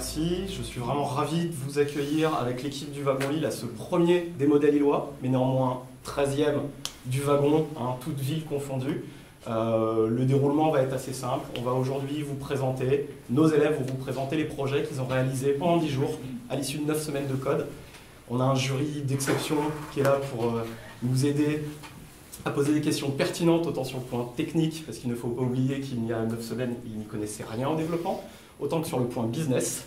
merci. Je suis vraiment ravi de vous accueillir avec l'équipe du Wagon Lille à ce premier des modèles lillois, mais néanmoins 13e du wagon, hein, toutes villes confondues. Le déroulement va être assez simple. On va aujourd'hui vous présenter, nos élèves vont vous présenter les projets qu'ils ont réalisés pendant 10 jours, à l'issue de 9 semaines de code. On a un jury d'exception qui est là pour nous aider à poser des questions pertinentes, autant sur le point technique, parce qu'il ne faut pas oublier qu'il y a 9 semaines, ils n'y connaissaient rien en développement, autant que sur le point business,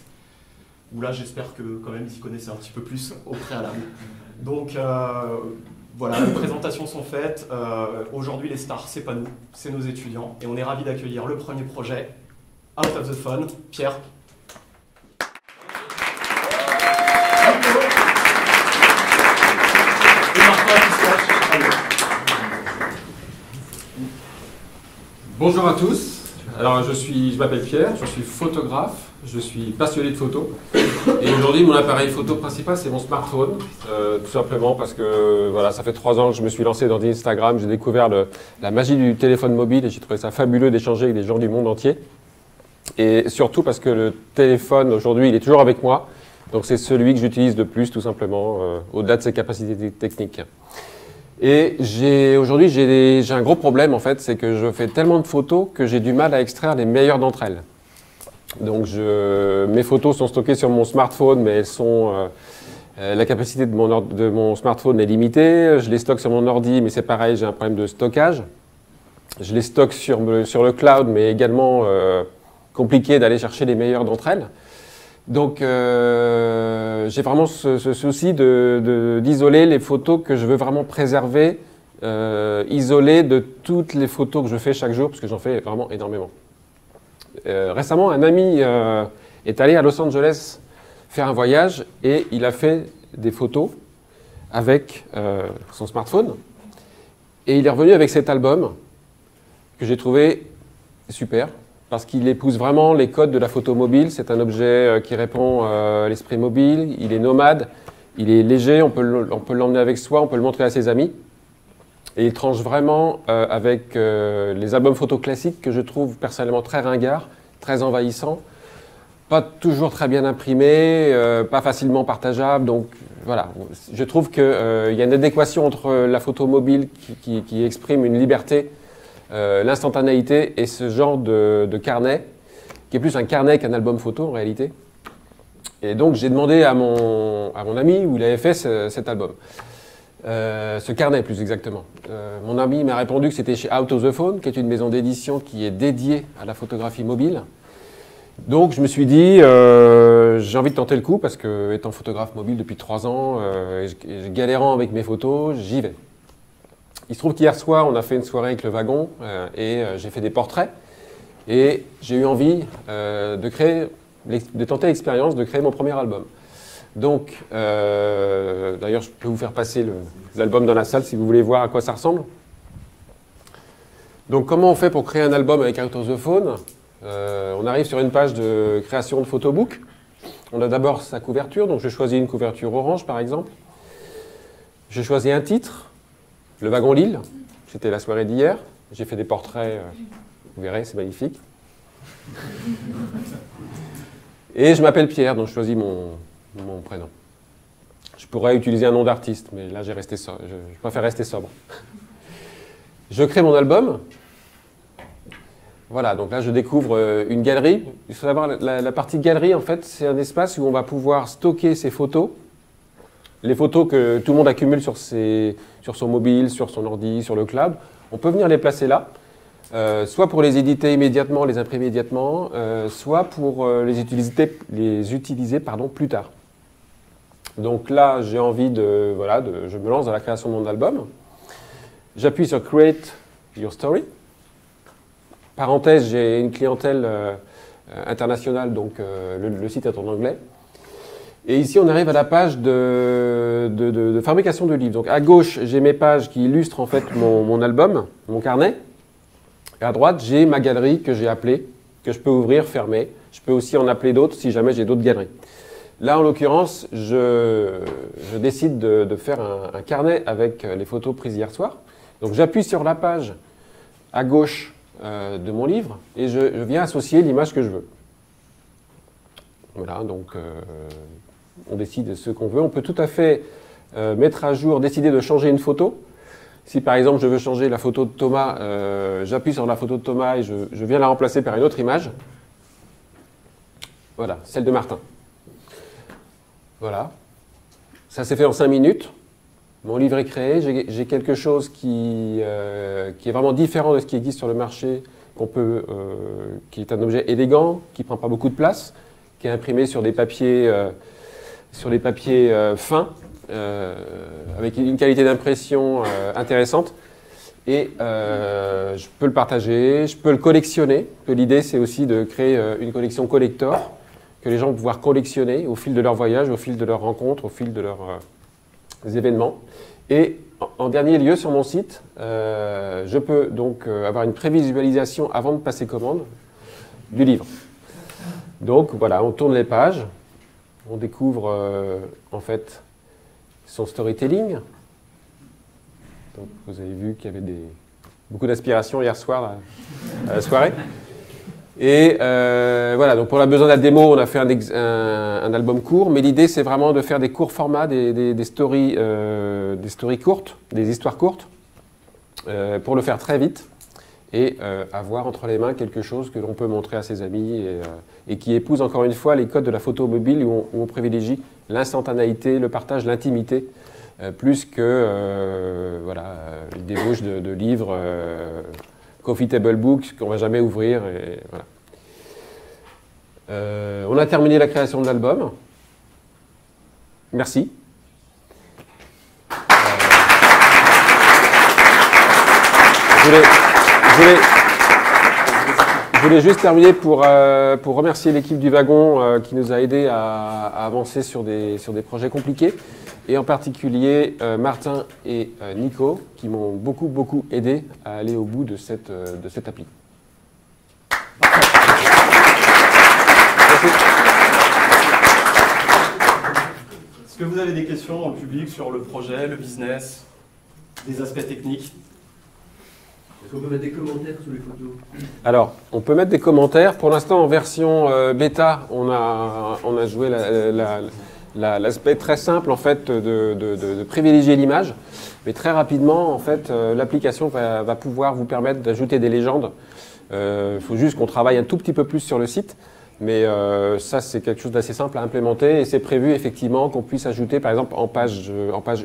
où là j'espère que quand même ils y connaissaient un petit peu plus au préalable. Donc voilà, les présentations sont faites. Aujourd'hui les stars, c'est pas nous, c'est nos étudiants, et on est ravis d'accueillir le premier projet, Out of the Fun, Pierre. Bonjour à tous, alors je m'appelle Pierre, je suis photographe, je suis passionné de photos et aujourd'hui mon appareil photo principal c'est mon smartphone, tout simplement parce que voilà, ça fait 3 ans que je me suis lancé dans Instagram, j'ai découvert la magie du téléphone mobile et j'ai trouvé ça fabuleux d'échanger avec des gens du monde entier et surtout parce que le téléphone aujourd'hui il est toujours avec moi, donc c'est celui que j'utilise le plus tout simplement, au-delà de ses capacités techniques. Et aujourd'hui, j'ai un gros problème en fait, c'est que je fais tellement de photos que j'ai du mal à extraire les meilleures d'entre elles. Donc mes photos sont stockées sur mon smartphone, mais elles sont, la capacité de mon smartphone est limitée. Je les stocke sur mon ordi, mais c'est pareil, j'ai un problème de stockage. Je les stocke sur le cloud, mais également compliqué d'aller chercher les meilleures d'entre elles. Donc j'ai vraiment ce souci d'isoler les photos que je veux vraiment préserver, isoler de toutes les photos que je fais chaque jour, parce que j'en fais vraiment énormément. Récemment, un ami est allé à Los Angeles faire un voyage et il a fait des photos avec son smartphone. Et il est revenu avec cet album que j'ai trouvé super. Parce qu'il épouse vraiment les codes de la photo mobile. C'est un objet qui répond à l'esprit mobile, il est nomade, il est léger, on peut l'emmener avec soi, on peut le montrer à ses amis. Et il tranche vraiment avec les albums photos classiques que je trouve personnellement très ringards, très envahissants, pas toujours très bien imprimés, pas facilement partageables. Donc voilà, je trouve qu'il y a une adéquation entre la photo mobile qui exprime une liberté, l'instantanéité et ce genre de carnet, qui est plus un carnet qu'un album photo en réalité. Et donc j'ai demandé à mon ami où il avait fait cet album, ce carnet plus exactement. Mon ami m'a répondu que c'était chez Out of the Phone, qui est une maison d'édition qui est dédiée à la photographie mobile. Donc je me suis dit, j'ai envie de tenter le coup parce que étant photographe mobile depuis 3 ans, et galérant avec mes photos, j'y vais. Il se trouve qu'hier soir, on a fait une soirée avec le wagon et j'ai fait des portraits. Et j'ai eu envie de tenter l'expérience de créer mon premier album. Donc, d'ailleurs, je peux vous faire passer l'album dans la salle si vous voulez voir à quoi ça ressemble. Donc, comment on fait pour créer un album avec Out of the Phone? On arrive sur une page de création de photobook. On a d'abord sa couverture. Donc, je choisis une couverture orange, par exemple. Je choisis un titre. Le Wagon Lille, c'était la soirée d'hier. J'ai fait des portraits, vous verrez, c'est magnifique. Et je m'appelle Pierre, donc je choisis mon prénom. Je pourrais utiliser un nom d'artiste, mais là je préfère rester sobre. Je crée mon album. Voilà, donc là je découvre une galerie. Il faut savoir, la partie galerie, en fait, c'est un espace où on va pouvoir stocker ses photos. Les photos que tout le monde accumule sur son mobile, sur son ordi, sur le cloud, on peut venir les placer là, soit pour les éditer immédiatement, les imprimer immédiatement, soit pour les utiliser plus tard. Donc là, j'ai envie je me lance dans la création de mon album. J'appuie sur Create Your Story. Parenthèse, j'ai une clientèle internationale, donc le site est en anglais. Et ici, on arrive à la page de fabrication de livres. Donc, à gauche, j'ai mes pages qui illustrent en fait mon album, mon carnet. Et à droite, j'ai ma galerie que j'ai appelée, que je peux ouvrir, fermer. Je peux aussi en appeler d'autres si jamais j'ai d'autres galeries. Là, en l'occurrence, je décide de faire un carnet avec les photos prises hier soir. Donc, j'appuie sur la page à gauche de mon livre et je viens associer l'image que je veux. Voilà, donc on décide ce qu'on veut. On peut tout à fait mettre à jour, décider de changer une photo. Si par exemple je veux changer la photo de Thomas, j'appuie sur la photo de Thomas et je viens la remplacer par une autre image. Voilà, celle de Martin. Voilà. Ça s'est fait en 5 minutes. Mon livre est créé. J'ai quelque chose qui est vraiment différent de ce qui existe sur le marché, qui est un objet élégant, qui ne prend pas beaucoup de place, qui est imprimé sur des papiers, fins, avec une qualité d'impression intéressante. Et je peux le partager, je peux le collectionner. L'idée, c'est aussi de créer une collection collector, que les gens vont pouvoir collectionner au fil de leur voyage, au fil de leurs rencontres, au fil de leurs événements. Et en dernier lieu, sur mon site, je peux donc avoir une prévisualisation avant de passer commande du livre. Donc voilà, on tourne les pages, on découvre en fait son storytelling. Donc vous avez vu qu'il y avait beaucoup d'inspiration hier soir à la soirée. Et voilà, donc pour le besoin de la démo, on a fait un album court, mais l'idée c'est vraiment de faire des courts formats, des stories courtes, des histoires courtes, pour le faire très vite et avoir entre les mains quelque chose que l'on peut montrer à ses amis et qui épouse encore une fois les codes de la photo mobile où on privilégie l'instantanéité, le partage, l'intimité, plus que voilà, une débauche de livres. Coffee Table Books qu'on ne va jamais ouvrir. Et voilà. On a terminé la création de l'album. Merci. Je voulais juste terminer pour remercier l'équipe du Wagon qui nous a aidés à avancer sur des projets compliqués. Et en particulier Martin et Nico, qui m'ont beaucoup aidé à aller au bout de cette appli. Merci. Est-ce que vous avez des questions dans le public sur le projet, le business, des aspects techniques? Est-ce qu'on peut mettre des commentaires sous les photos? Alors, on peut mettre des commentaires. Pour l'instant, en version bêta, on a joué l'aspect très simple en fait de privilégier l'image, mais très rapidement en fait l'application va pouvoir vous permettre d'ajouter des légendes. Il faut juste qu'on travaille un tout petit peu plus sur le site, mais ça c'est quelque chose d'assez simple à implémenter et c'est prévu effectivement qu'on puisse ajouter par exemple en page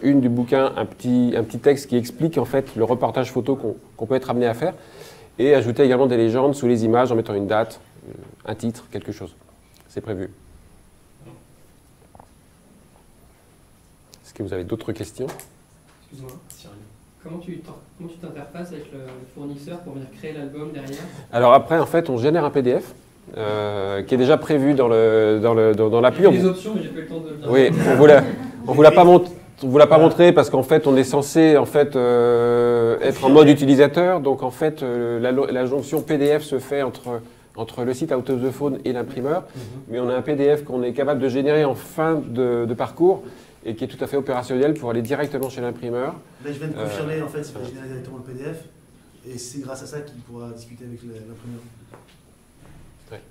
1 du bouquin un petit texte qui explique en fait le reportage photo qu'on peut être amené à faire et ajouter également des légendes sous les images en mettant une date, un titre, quelque chose. C'est prévu. Est-ce que vous avez d'autres questions? Excuse-moi. Comment tu t'interfaces avec le fournisseur pour venir créer l'album derrière? Alors après, en fait, on génère un PDF qui est déjà prévu dans l'appli. J'ai des options, mais j'ai pas eu le temps de le dire. Oui, on vous l'a pas montré parce qu'en fait, on est censé en fait être en mode utilisateur. Donc en fait, la jonction PDF se fait entre le site Out of the Phone et l'imprimeur. Mais on a un PDF qu'on est capable de générer en fin de parcours et qui est tout à fait opérationnel pour aller directement chez l'imprimeur. Là, je viens de confirmer, en fait, il va générer directement le PDF, et c'est grâce à ça qu'il pourra discuter avec l'imprimeur. Ouais.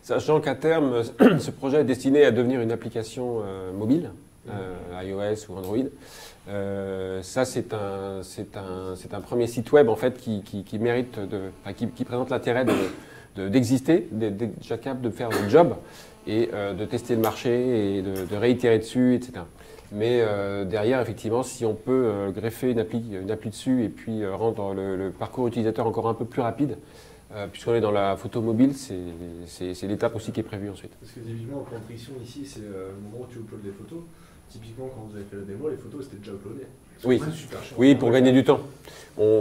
Sachant qu'à terme, ce projet est destiné à devenir une application mobile, iOS ou Android. Ça, c'est un premier site web en fait qui mérite qui présente l'intérêt d'exister, déjà capable de faire le job et de tester le marché et de réitérer dessus, etc. Mais derrière, effectivement, si on peut greffer une appli dessus et puis rendre le parcours utilisateur encore un peu plus rapide, puisqu'on est dans la photo mobile, c'est l'étape aussi qui est prévue ensuite. Parce que typiquement, en friction ici, c'est le moment où tu uploads les photos. Typiquement, quand vous avez fait la démo, les photos c'était déjà uploadées. Oui, oui, pour gagner du temps.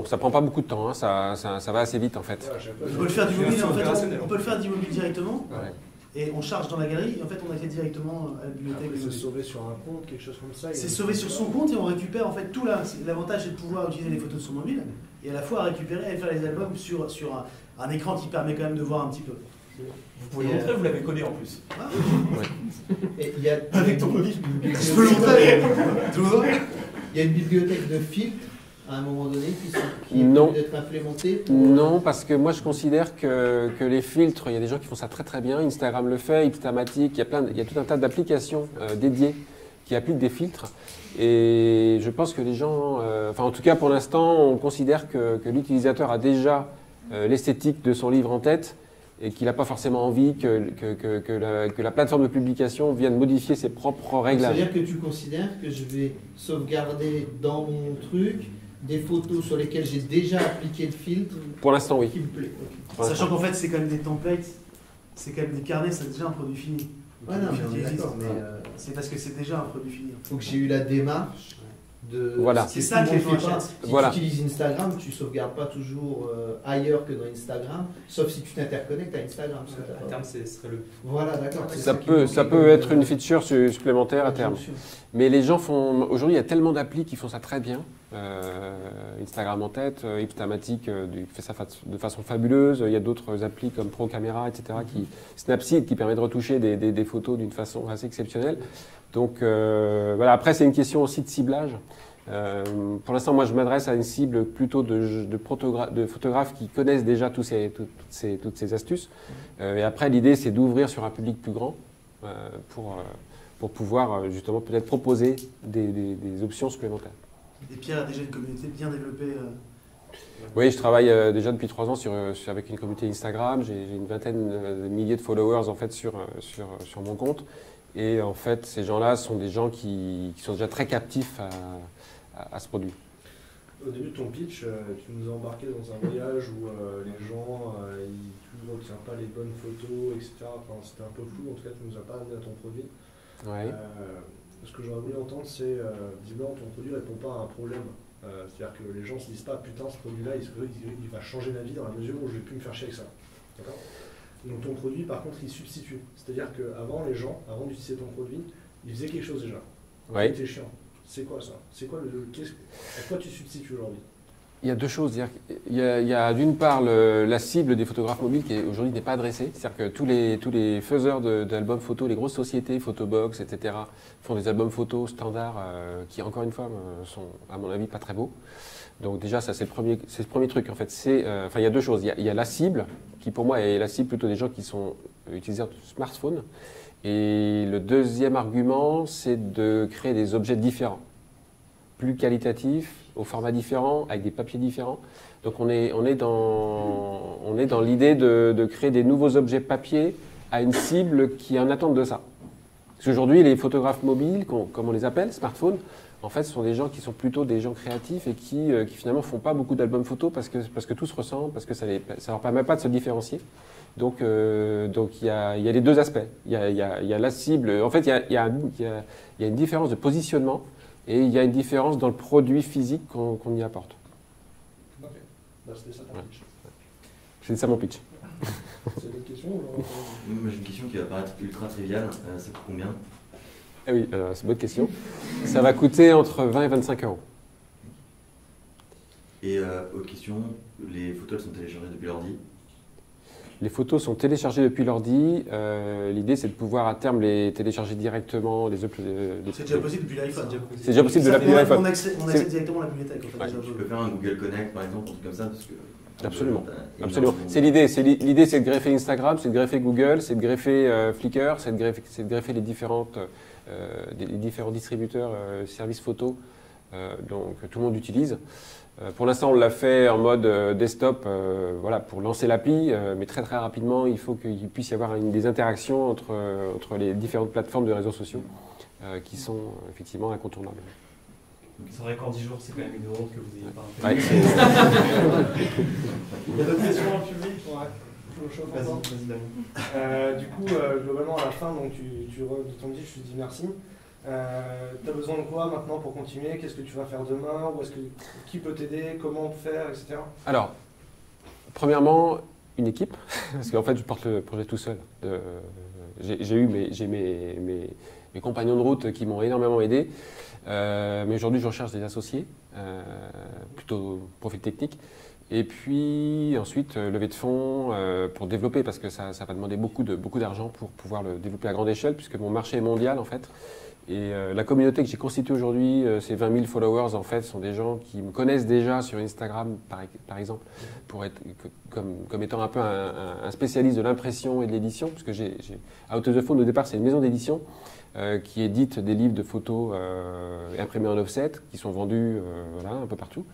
Ça prend pas beaucoup de temps, hein, ça va assez vite en fait. On peut le faire du mobile, en fait, on peut le faire du mobile directement. Ouais. Et on charge dans la galerie, et en fait on accède directement à la bibliothèque. C'est sauvé sur un compte, quelque chose comme ça. C'est sauvé sur son compte et on récupère en fait tout là. L'avantage c'est de pouvoir utiliser les photos de son mobile et à la fois récupérer et faire les albums sur un écran qui permet quand même de voir un petit peu. Vous pouvez montrer, vous l'avez codé en plus. Ah. Et il y a avec ton mobile. Je peux le montrer. Il y a une bibliothèque de filtres à un moment donné qui Non. peut être implémenté pour... Non, parce que moi je considère que les filtres, il y a des gens qui font ça très très bien. Instagram le fait, Instamatic, il y a tout un tas d'applications dédiées qui appliquent des filtres. Et je pense que les gens, enfin en tout cas pour l'instant, on considère que l'utilisateur a déjà l'esthétique de son livre en tête et qu'il n'a pas forcément envie que la plateforme de publication vienne modifier ses propres réglages. C'est-à-dire que tu considères que je vais sauvegarder dans mon truc des photos sur lesquelles j'ai déjà appliqué le filtre Pour l'instant, oui. qui me plaît. Ok. Sachant qu'en fait, c'est quand même des templates, c'est quand même des carnets, c'est déjà un produit fini. Ouais, non, mais Qui on est existe, d'accord, mais c'est parce que c'est déjà un produit fini. faut que j'ai eu la démarche de... Voilà. C'est ça que les gens achètent. Si Voilà. tu utilises Instagram, tu sauvegardes pas toujours ailleurs que dans Instagram, sauf si tu t'interconnectes à Instagram. parce que t'as À pas- terme, ce serait le. Voilà, d'accord. c'est Ça qui peut, manquait ça comme, peut être une feature supplémentaire à terme. injonction. Mais les gens font. Aujourd'hui, il y a tellement d'applis qui font ça très bien. Instagram en tête, Ipstamatic fait ça de façon fabuleuse. Il y a d'autres applis comme Pro Camera, etc. Snapseed qui permet de retoucher des photos d'une façon assez exceptionnelle. Donc voilà. Après, c'est une question aussi de ciblage. Pour l'instant, moi, je m'adresse à une cible plutôt de photographes qui connaissent déjà toutes ces astuces. Et après, l'idée, c'est d'ouvrir sur un public plus grand pour pouvoir justement peut-être proposer des options supplémentaires. Et Pierre a déjà une communauté bien développée. Oui, je travaille déjà depuis 3 ans avec une communauté Instagram. J'ai une vingtaine de milliers de followers en fait sur mon compte. Et en fait, ces gens-là sont des gens qui sont déjà très captifs à ce produit. Au début de ton pitch, tu nous as embarqué dans un voyage où les gens, tu ne retiens pas les bonnes photos, etc. Enfin, c'était un peu flou, en tout cas, tu ne nous as pas amené à ton produit. Ouais. Ce que j'aurais voulu entendre, c'est visiblement ton produit ne répond pas à un problème. C'est-à-dire que les gens ne se disent pas putain, ce produit-là, il va changer ma vie dans la mesure où je ne vais plus me faire chier avec ça. D'accord ? Donc ton produit, par contre, il substitue. C'est-à-dire qu'avant, les gens, avant d'utiliser ton produit, ils faisaient quelque chose déjà. Ouais. C'était chiant. C'est quoi ça ? C'est quoi à quoi tu substitues aujourd'hui ? Il y a deux choses. Il y a d'une part la cible des photographes mobiles qui aujourd'hui n'est pas adressée. C'est-à-dire que tous les faiseurs d'albums photos, les grosses sociétés, Photobox, etc., font des albums photos standards qui, encore une fois, sont, à mon avis, pas très beaux. Donc déjà, ça c'est le premier truc. En fait, il y a deux choses. Il y a la cible, qui pour moi est la cible plutôt des gens qui sont utilisateurs de smartphone. Et le deuxième argument, c'est de créer des objets différents, plus qualitatifs, au format différent, avec des papiers différents. Donc on est dans l'idée de créer des nouveaux objets papier à une cible qui est en attente de ça. Parce qu'aujourd'hui, les photographes mobiles, comme on les appelle, smartphones, en fait, ce sont des gens qui sont plutôt des gens créatifs et qui finalement font pas beaucoup d'albums photos parce que tout se ressemble, parce que ça leur permet pas de se différencier. Donc il y a les deux aspects. Il y a la cible. En fait, il y a une différence de positionnement et il y a une différence dans le produit physique qu'on y apporte. Ok. Bah, c'était ça ton pitch. C'est ça mon pitch. C'est une question ou Moi, j'ai une question qui va paraître ultra triviale. Ça coûte combien ? Ah oui, c'est une bonne question. Ça va coûter entre 20 et 25 euros. Et autre question, les photos elles sont téléchargées depuis l'ordi. Les photos sont téléchargées depuis l'ordi. L'idée, c'est de pouvoir à terme les télécharger directement. C'est déjà possible depuis l'iPhone. C'est déjà possible de Ça, l'appeler l'iPhone. On accède directement à la bibliothèque. En fait, Ouais. déjà. Tu peux faire un Google Connect par exemple, un truc comme ça parce que, Absolument. t'as Absolument. énormément- C'est l'idée. L'idée, c'est de greffer Instagram, c'est de greffer Google, c'est de greffer Flickr, c'est de greffer les différents distributeurs services photo donc tout le monde utilise. Pour l'instant, on l'a fait en mode desktop voilà, pour lancer l'appli, mais très très rapidement, il faut qu'il puisse y avoir des interactions entre les différentes plateformes de réseaux sociaux qui sont effectivement incontournables. C'est vrai qu'en 10 jours, c'est quand même une honte que vous n'ayez pas Ouais, Il y a d'autres questions dans le public? Je me chauffe encore. Vas-y, Damien. Du coup, globalement, à la fin, donc, de ton dit, je te dis merci. Tu as besoin de quoi maintenant pour continuer? Qu'est-ce que tu vas faire demain? Qui peut t'aider? Comment faire, etc. Alors, premièrement, une équipe, parce qu'en fait, je porte le projet tout seul. J'ai mes compagnons de route qui m'ont énormément aidé, mais aujourd'hui, je recherche des associés, plutôt profil technique. Et puis ensuite, levée de fonds pour développer, parce que ça va demander beaucoup d'argent pour pouvoir le développer à grande échelle, puisque mon marché est mondial en fait. la communauté que j'ai constituée aujourd'hui, ces 20 000 followers, en fait, sont des gens qui me connaissent déjà sur Instagram, par exemple, pour être comme étant un peu un spécialiste de l'impression et de l'édition, parce que Out of the Phone, au départ, c'est une maison d'édition qui édite des livres de photos imprimés en offset, qui sont vendus voilà, un peu partout.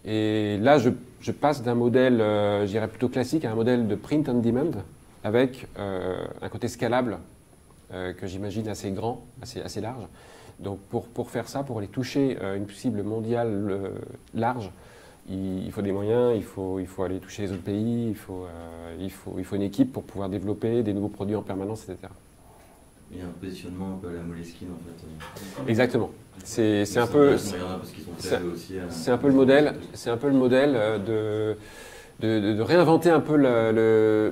Et là, je passe d'un modèle, je dirais plutôt classique, à un modèle de print on demand, avec un côté scalable, que j'imagine assez grand, assez large. Donc pour faire ça, pour aller toucher une cible mondiale large, il faut des moyens, il faut aller toucher les autres pays, il faut une équipe pour pouvoir développer des nouveaux produits en permanence, etc. Il y a un positionnement un peu à la Moleskine en fait. Exactement. C'est un peu le modèle. C'est un peu le modèle de réinventer un peu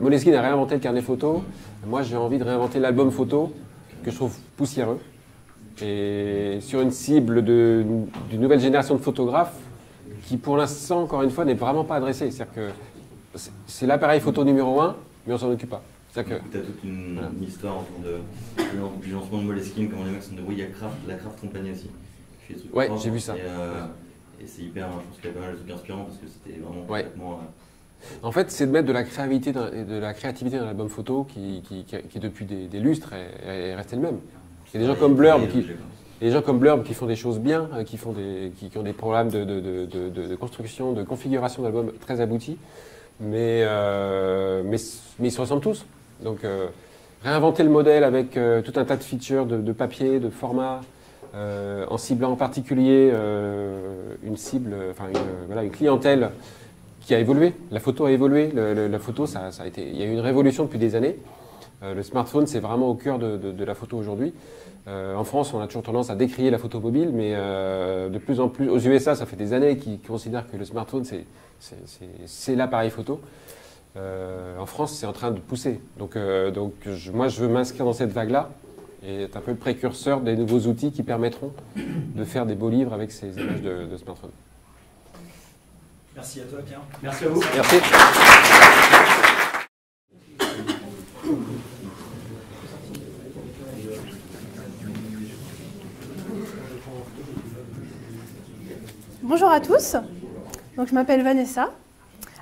Moleskine a réinventé le carnet photo. Moi, j'ai envie de réinventer l'album photo que je trouve poussiéreux. Et sur une cible d'une nouvelle génération de photographes qui, pour l'instant, encore une fois, n'est vraiment pas adressée. C'est-à-dire que c'est l'appareil photo numéro 1, mais on s'en occupe pas. Tu as toute une histoire autour du lancement de Moleskine, comment les mecs sont de oui, il y a la Craft Company aussi. Ouais, j'ai vu ça. Et c'est hyper, je pense qu'il y a pas mal de trucs inspirants parce que c'était vraiment complètement. En fait, c'est de mettre de la créativité dans l'album photo qui depuis des lustres est resté le même. Il y a des gens comme Blurb qui font des choses bien, qui ont des programmes de construction, de configuration d'albums très aboutis, mais ils se ressemblent tous. Donc réinventer le modèle avec tout un tas de features de papier, de format, en ciblant en particulier une cible, une clientèle qui a évolué. La photo a évolué. La photo, ça a été. Il y a eu une révolution depuis des années. Le smartphone, c'est vraiment au cœur de la photo aujourd'hui. En France, on a toujours tendance à décrier la photo mobile, mais de plus en plus, aux USA, ça fait des années qu'ils considèrent que le smartphone, c'est l'appareil photo. En France, c'est en train de pousser. Donc moi, je veux m'inscrire dans cette vague-là et être un peu le précurseur des nouveaux outils qui permettront de faire des beaux livres avec ces images de smartphone. Merci à toi, Pierre. Merci à vous. Merci. Bonjour à tous, donc je m'appelle Vanessa.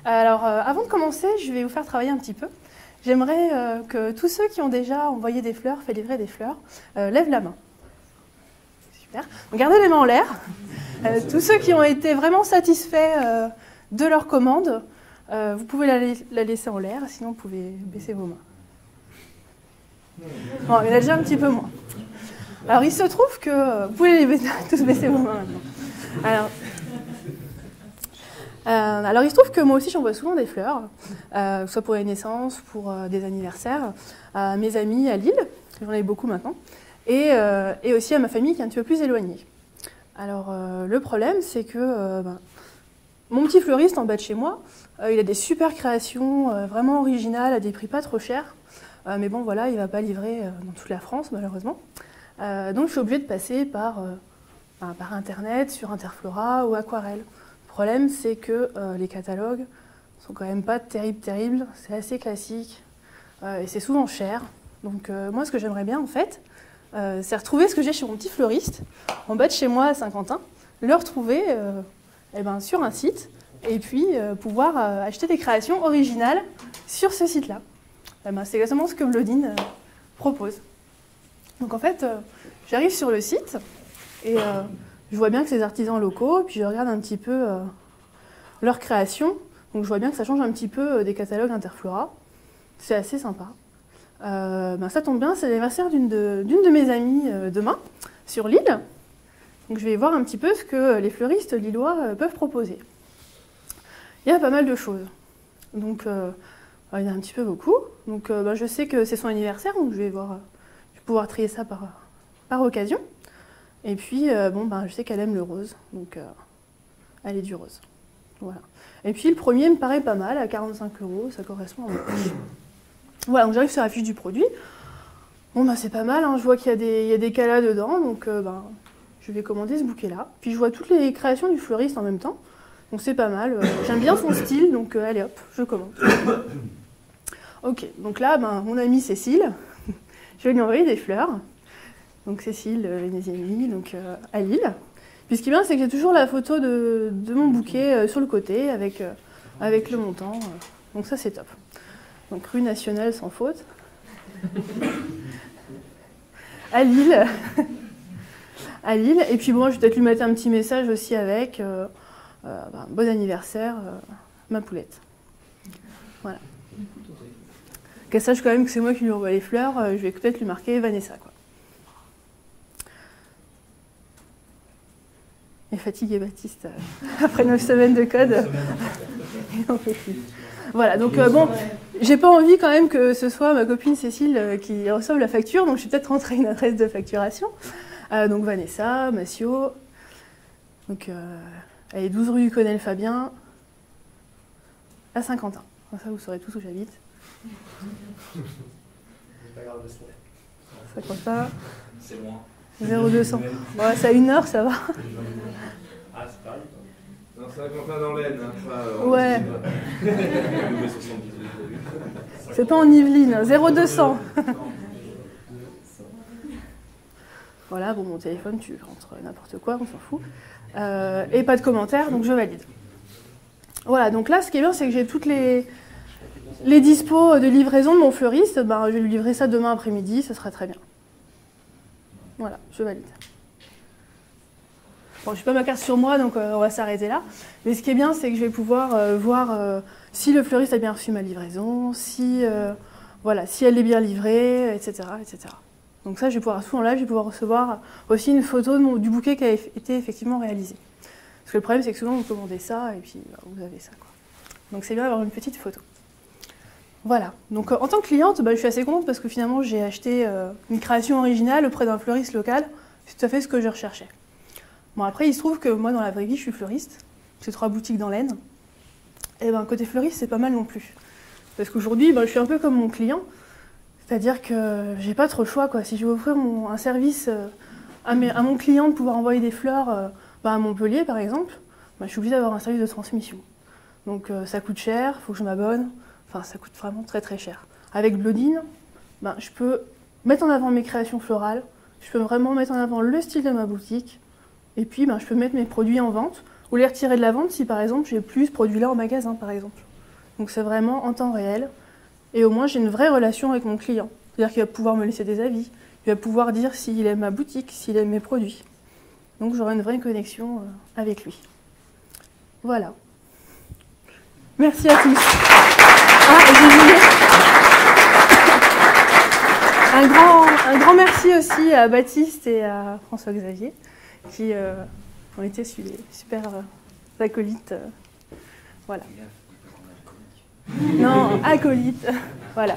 Alors avant de commencer, je vais vous faire travailler un petit peu. J'aimerais que tous ceux qui ont déjà envoyé des fleurs, fait livrer des fleurs, lèvent la main. Super. Donc, gardez les mains en l'air. Tous ceux qui ont été vraiment satisfaits de leur commande, vous pouvez la laisser en l'air, sinon vous pouvez baisser vos mains. Bon, il y en a déjà un petit peu moins. Alors il se trouve que vous pouvez tous baisser vos mains maintenant. Alors il se trouve que moi aussi j'envoie souvent des fleurs, soit pour les naissances, pour des anniversaires, à mes amis à Lille, j'en ai beaucoup maintenant, et aussi à ma famille qui est un petit peu plus éloignée. Alors le problème c'est que mon petit fleuriste en bas de chez moi, il a des super créations vraiment originales à des prix pas trop chers, mais bon voilà, il ne va pas livrer dans toute la France malheureusement. Donc je suis obligée de passer par internet, sur Interflora ou Aquarelle. Le problème, c'est que les catalogues sont quand même pas terribles, c'est assez classique et c'est souvent cher. Donc moi, ce que j'aimerais bien en fait, c'est retrouver ce que j'ai chez mon petit fleuriste, en bas de chez moi à Saint-Quentin, le retrouver sur un site et puis pouvoir acheter des créations originales sur ce site-là. C'est exactement ce que Blodine propose. Donc en fait, j'arrive sur le site et je vois bien que c'est des artisans locaux, puis je regarde un petit peu leur création. Donc je vois bien que ça change un petit peu des catalogues Interflora. C'est assez sympa. Ça tombe bien, c'est l'anniversaire d'une de mes amies demain, sur Lille. Donc je vais voir un petit peu ce que les fleuristes lillois peuvent proposer. Il y a pas mal de choses. Donc il y en a un petit peu beaucoup. Donc je sais que c'est son anniversaire, donc je vais pouvoir trier ça par occasion. Et puis, je sais qu'elle aime le rose, donc elle est du rose. Voilà. Et puis, le premier me paraît pas mal, à 45 €, ça correspond à mon prix. Voilà, donc j'arrive sur la fiche du produit. C'est pas mal, hein, je vois qu'il y a des calas dedans, donc je vais commander ce bouquet-là. Puis, je vois toutes les créations du fleuriste en même temps, donc c'est pas mal. J'aime bien son style, donc allez hop, je commande. Ok, donc là, mon amie Cécile, je vais lui envoyer des fleurs. donc Cécile Vénéziani, donc à Lille. Puis ce qui est bien, c'est que j'ai toujours la photo de mon bouquet sur le côté avec le montant. Donc ça, c'est top. Donc rue Nationale sans faute. À Lille. À Lille. Et puis bon, je vais peut-être lui mettre un petit message aussi avec bon anniversaire, ma poulette. Voilà. Qu'elle sache quand même que c'est moi qui lui envoie les fleurs, je vais peut-être lui marquer Vanessa, quoi. Il est fatigué, Baptiste, après 9 semaines de code. Il en fait plus. Voilà, donc bon, j'ai pas envie quand même que ce soit ma copine Cécile qui reçoive la facture, donc je vais peut-être rentrer une adresse de facturation. Donc Vanessa, Massio, donc elle est 12 rue du Colonel Fabien, à Saint-Quentin. Comme ça, vous saurez tous où j'habite. Saint-Quentin. C'est loin. 0200. Bon, c'est à 1 heure, ça va. Ah, c'est pareil. Non, Saint-Quentin dans l'Aisne, hein, ouais. C'est pas en Yvelines, 0200. Voilà, bon, mon téléphone, tu rentres n'importe quoi, on s'en fout. Et pas de commentaires, donc je valide. Voilà, donc là, ce qui est bien, c'est que j'ai toutes les dispos de livraison de mon fleuriste. Ben, je vais lui livrer ça demain après-midi, ce sera très bien. Voilà, je valide. Bon, je n'ai pas ma carte sur moi, donc on va s'arrêter là. Mais ce qui est bien, c'est que je vais pouvoir voir si le fleuriste a bien reçu ma livraison, si elle est bien livrée, etc., etc. Donc ça, je vais pouvoir, à ce moment-là, je vais pouvoir recevoir aussi une photo du bouquet qui a été effectivement réalisé. Parce que le problème, c'est que souvent, vous commandez ça, et puis vous avez ça, quoi. Donc c'est bien d'avoir une petite photo. Voilà. Donc en tant que cliente, je suis assez contente parce que finalement, j'ai acheté une création originale auprès d'un fleuriste local. C'est tout à fait ce que je recherchais. Bon, après, il se trouve que moi, dans la vraie vie, je suis fleuriste. J'ai 3 boutiques dans l'Aisne. Et côté fleuriste, c'est pas mal non plus. Parce qu'aujourd'hui, je suis un peu comme mon client. C'est-à-dire que j'ai pas trop le choix, quoi. Si je veux offrir un service à mon client de pouvoir envoyer des fleurs à Montpellier, par exemple, je suis obligée d'avoir un service de transmission. Donc ça coûte cher, il faut que je m'abonne. Enfin, ça coûte vraiment très très cher. Avec Blodine, je peux mettre en avant mes créations florales, je peux vraiment mettre en avant le style de ma boutique, et puis je peux mettre mes produits en vente, ou les retirer de la vente si par exemple j'ai plus ce produit-là en magasin, par exemple. Donc c'est vraiment en temps réel, et au moins j'ai une vraie relation avec mon client. C'est-à-dire qu'il va pouvoir me laisser des avis, il va pouvoir dire s'il aime ma boutique, s'il aime mes produits. Donc j'aurai une vraie connexion avec lui. Voilà. Merci à tous. Ah, j'ai oublié. Un grand merci aussi à Baptiste et à François-Xavier qui ont été super acolytes. Voilà. Non, acolytes. Voilà.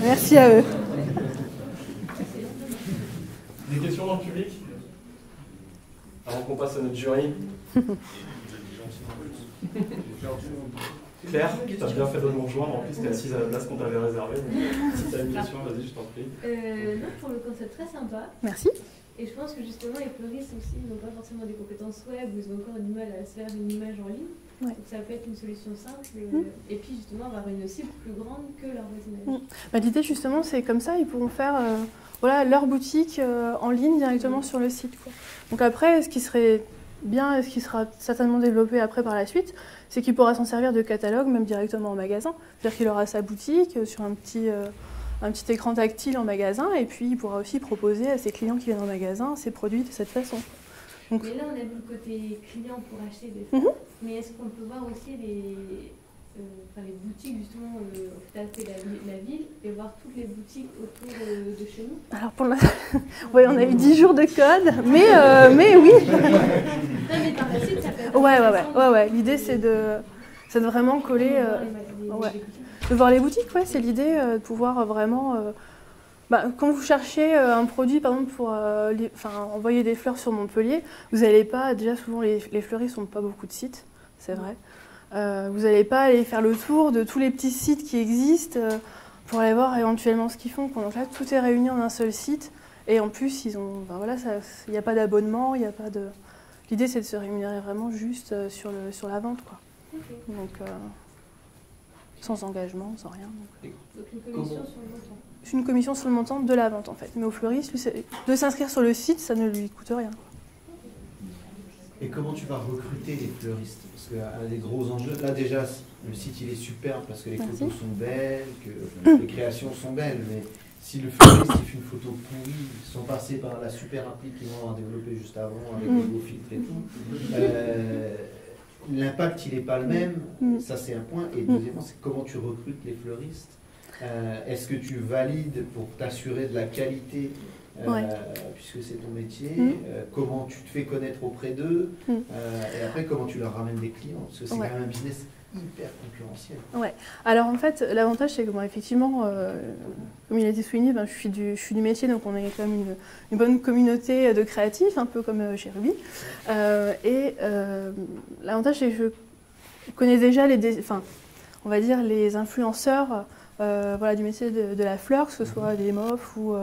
Merci à eux. Des questions dans le public? Avant qu'on passe à notre jury. Claire, tu as bien fait de nous rejoindre, en plus tu es assise à la place qu'on t'avait réservée. Si tu as une question, vas-y, je t'en prie. Non, pour le concept très sympa. Merci. Et je pense que justement les fleuristes aussi n'ont pas forcément des compétences web, ou ils ont encore du mal à se faire une image en ligne. Ouais. Donc ça peut être une solution simple. Et puis justement avoir une cible plus grande que leur voisinage. L'idée justement c'est comme ça, ils pourront faire leur boutique en ligne directement sur le site, quoi. Donc après, ce qui serait bien et ce qui sera certainement développé après par la suite, c'est qu'il pourra s'en servir de catalogue même directement en magasin. C'est-à-dire qu'il aura sa boutique sur un petit écran tactile en magasin, et puis il pourra aussi proposer à ses clients qui viennent en magasin ses produits de cette façon. Donc, mais là on a vu le côté client pour acheter des fleurs, mais est-ce qu'on peut voir aussi les boutiques justement, taper la ville et voir toutes les boutiques autour de chez nous? Alors pour l'instant, oui, on a eu 10 jours de code, mais oui. Non, mais par la suite, ça peut être ouais. L'idée c'est de vraiment coller, de voir les boutiques, ouais, c'est l'idée de pouvoir vraiment. Quand vous cherchez un produit, par exemple, pour envoyer des fleurs sur Montpellier, vous n'allez pas, déjà souvent les fleuristes n'ont pas beaucoup de sites, c'est vrai. Vous n'allez pas aller faire le tour de tous les petits sites qui existent pour aller voir éventuellement ce qu'ils font. Donc là, tout est réuni en un seul site. Et en plus, il n'y a pas d'abonnement, il n'y a pas de... L'idée, c'est de se rémunérer vraiment juste sur la vente, quoi. Donc, sans engagement, sans rien. Donc une commission sur le montant. une commission sur le montant de la vente en fait. Mais au fleuriste, lui, de s'inscrire sur le site, ça ne lui coûte rien. Et comment tu vas recruter les fleuristes? Parce qu'un des gros enjeux, là déjà, le site il est superbe parce que les Merci. photos sont belles, que les créations sont belles, mais si le fleuriste il fait une photo pourrie, sans passer par la super appli qu'ils vont avoir développée juste avant avec les beaux filtres et tout, l'impact il n'est pas le même, ça c'est un point. Et deuxièmement, c'est comment tu recrutes les fleuristes. Est-ce que tu valides pour t'assurer de la qualité puisque c'est ton métier, comment tu te fais connaître auprès d'eux, et après comment tu leur ramènes des clients, parce que c'est quand même un business hyper concurrentiel. Ouais. Alors en fait, l'avantage c'est que bon, effectivement, comme il a été souligné, je suis du métier, donc on est quand même une bonne communauté de créatifs, un peu comme chez Ruby. L'avantage c'est que je connais déjà on va dire les influenceurs voilà, du métier de la fleur, que ce soit des MOF ou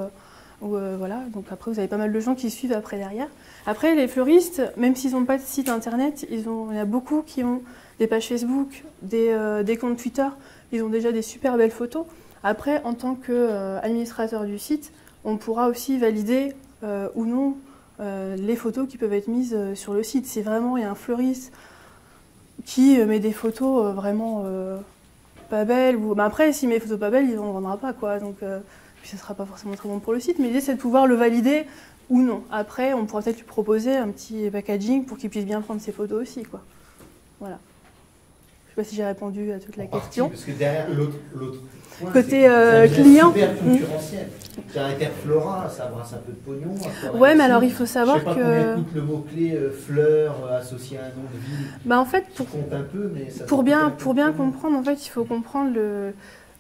voilà, donc après vous avez pas mal de gens qui suivent après derrière. Après les fleuristes, même s'ils n'ont pas de site internet, il y en a beaucoup qui ont des pages Facebook, des comptes Twitter, ils ont déjà des super belles photos. Après, en tant qu'administrateur du site, on pourra aussi valider ou non les photos qui peuvent être mises sur le site. Si vraiment il y a un fleuriste qui met des photos vraiment pas belles, après s'il met des photos pas belles, il n'en vendra pas quoi. Donc, puis ce ne sera pas forcément très bon pour le site, mais l'idée c'est de pouvoir le valider ou non. Après, on pourra peut-être lui proposer un petit packaging pour qu'il puisse bien prendre ses photos aussi, quoi. Voilà. Je ne sais pas si j'ai répondu à toute la question. Parce que derrière l'autre point, côté client, c'est super concurrentiel. Interflora, ça brasse un peu de pognon. Ouais, mais alors il faut savoir je sais pas combien coûte le mot-clé fleur associé à un nom de ville. Bah en fait, compte un peu, mais ça pour bien comprendre, en fait, il faut comprendre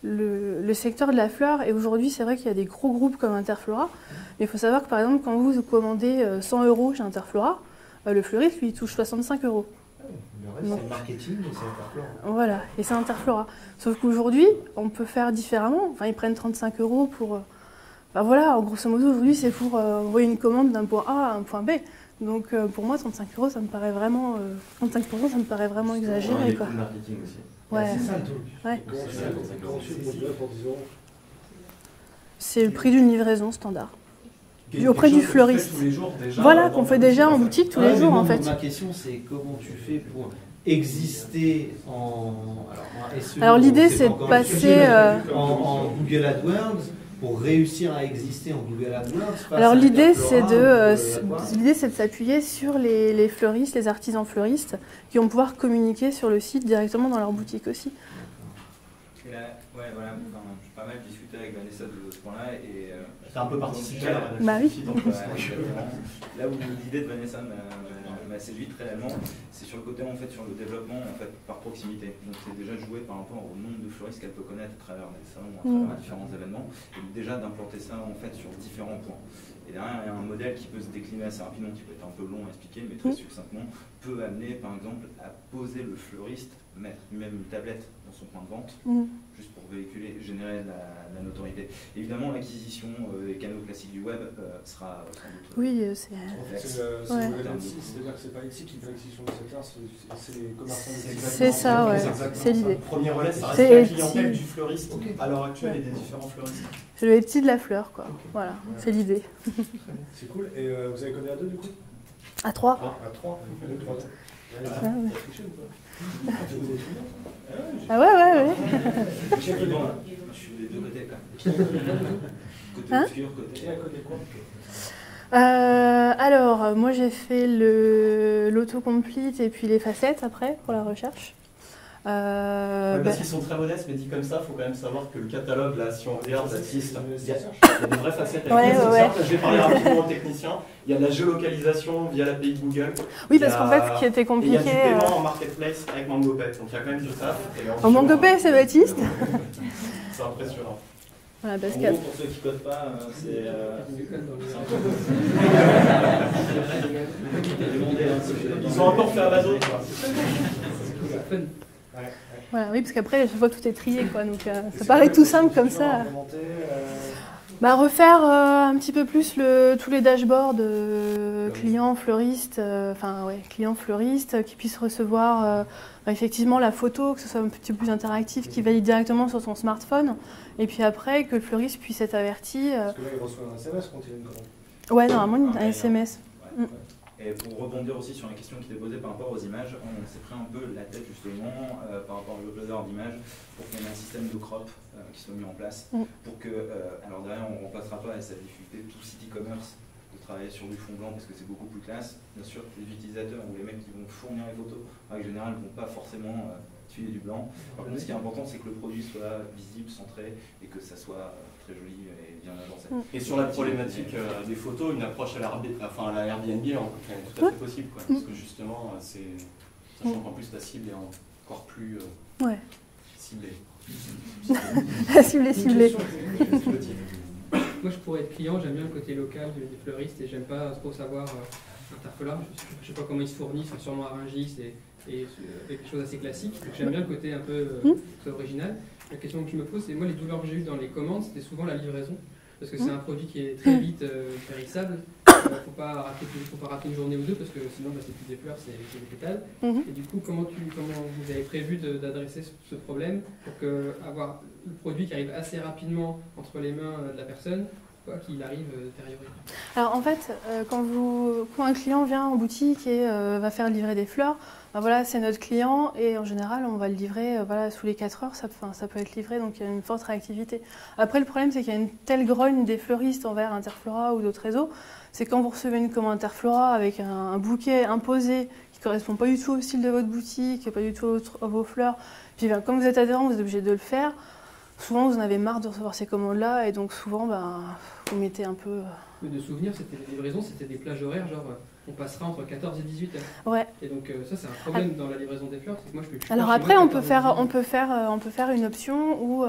le secteur de la fleur. Et aujourd'hui, c'est vrai qu'il y a des gros groupes comme Interflora. Mais il faut savoir que par exemple, quand vous commandez 100 € chez Interflora, le fleuriste, lui, il touche 65 €. Le reste, c'est le marketing et c'est Interflora. Voilà, et c'est Interflora. Sauf qu'aujourd'hui, on peut faire différemment. Enfin, ils prennent 35 € pour... Enfin voilà, grosso modo, aujourd'hui, c'est pour envoyer une commande d'un point A à un point B. Donc pour moi, 35 €, ça me paraît vraiment... 35%, ça me paraît vraiment exagéré, quoi. Le marketing aussi. Ouais. C'est ça le truc. Ouais. Comment tu produis pour 10 €? C'est le prix d'une livraison standard. Auprès du fleuriste. Voilà, qu'on fait déjà en boutique tous les jours, en fait. Ma question, c'est comment tu fais pour exister en... Alors l'idée, c'est de passer... en Google AdWords, pour réussir à exister en Google AdWords. Alors l'idée, c'est de s'appuyer sur les fleuristes, les artisans fleuristes, qui vont pouvoir communiquer sur le site directement dans leur boutique aussi. Et là, ouais, voilà, j'ai pas mal discuté avec Vanessa de ce point-là et c'est un peu participé à la bah oui. Là où l'idée de Vanessa m'a séduite réellement, c'est sur le côté en fait sur le développement en fait par proximité. Donc c'est déjà jouer par rapport au nombre de fleuristes qu'elle peut connaître à travers des salons, à travers différents événements, et déjà d'implanter ça en fait sur différents points. Et derrière, il y a un modèle qui peut se décliner assez rapidement, qui peut être un peu long à expliquer, mais très succinctement, peut amener par exemple à poser le fleuriste, mettre même une tablette dans son point de vente, juste pour véhiculer, générer la notoriété. Évidemment, l'acquisition des canaux classiques du web sera sans doute... Oui, c'est... C'est le modèle Etsy, c'est-à-dire que c'est pas Etsy qui fait l'acquisition de cette art, c'est les commerçants d'Etsy. C'est ça, ouais, c'est l'idée. Premier relais, ça reste la clientèle du fleuriste à l'heure actuelle et des différents fleuristes. C'est le Etsy de la fleur, quoi. Voilà, c'est l'idée. C'est cool. Et vous avez codé à 2 du coup? À 3. À 3. Ah ouais. Je suis des deux côtés quand même. Côté obscur, côté quoi? Alors, moi j'ai fait l'autocomplete et puis les facettes après pour la recherche. Parce qu'ils sont très modestes, mais dit comme ça, il faut quand même savoir que le catalogue, là, si on regarde, il y a des vraies facettes avec Je vais parler rapidement aux techniciens. Il y a de la géolocalisation via l'API de Google. Oui, parce qu'en fait, ce qui était compliqué... Il y a du paiement en marketplace avec MangoPay, donc il y a quand même du taf. En MangoPay, c'est Baptiste. C'est impressionnant. Voilà, parce en gros, pour ceux qui ne codent pas, c'est ils ont encore fait Amazon, quoi. Voilà, oui, parce qu'après, à chaque fois, tout est trié, quoi. Donc, ça paraît tout simple comme ça. Refaire un petit peu plus tous les dashboards clients fleuristes, clients fleuristes qui puissent recevoir effectivement la photo, que ce soit un petit peu plus interactif, qui valide directement sur son smartphone, et puis après que le fleuriste puisse être averti. Parce que là, il reçoit un SMS quand il a une commande. Ouais, normalement un SMS. Ouais. Et pour rebondir aussi sur la question qui était posée par rapport aux images, on s'est pris un peu la tête justement par rapport au uploader d'images pour qu'on ait un système de crop qui soit mis en place pour que, alors derrière on ne remplacera pas, et ça difficulté tout site e-commerce de travailler sur du fond blanc parce que c'est beaucoup plus classe. Bien sûr, les utilisateurs ou les mecs qui vont fournir les photos, en général, ne vont pas forcément tuer du blanc. Par contre, ce qui est important, c'est que le produit soit visible, centré et que ça soit très joli et bien agencé. Et sur la problématique des photos, une approche à la Airbnb est tout à fait possible, quoi, parce que justement, sachant qu'en plus la cible est encore plus ciblée. Ciblée. Moi, je pourrais être client, j'aime bien le côté local des fleuristes et j'aime pas trop savoir Interflora. Je sais pas comment ils se fournissent, sûrement à Rungis et avec des choses assez classiques. J'aime bien le côté un peu original. La question que je me pose, c'est moi les douleurs que j'ai eues dans les commandes, c'était souvent la livraison. Parce que c'est un produit qui est très vite périssable. Faut pas rater une journée ou deux parce que sinon c'est plus des fleurs, c'est des pétales. Et du coup, comment vous avez prévu d'adresser ce problème pour avoir le produit qui arrive assez rapidement entre les mains de la personne, qu'il arrive détérioré? Alors en fait, quand un client vient en boutique et va faire livrer des fleurs, voilà, c'est notre client et en général on va le livrer sous les 4 heures, ça peut être livré, donc il y a une forte réactivité. Après le problème c'est qu'il y a une telle grogne des fleuristes envers Interflora ou d'autres réseaux, c'est quand vous recevez une commande Interflora avec un bouquet imposé qui ne correspond pas du tout au style de votre boutique, pas du tout à vos fleurs, puis comme vous êtes adhérent vous êtes obligé de le faire, souvent vous en avez marre de recevoir ces commandes-là et donc souvent vous mettez un peu... De souvenirs, c'était des livraisons, c'était des plages horaires, genre on passera entre 14 et 18 heures. Ouais. Et donc ça c'est un problème dans la livraison des fleurs, c'est que moi je peux... Alors après on peut faire une option où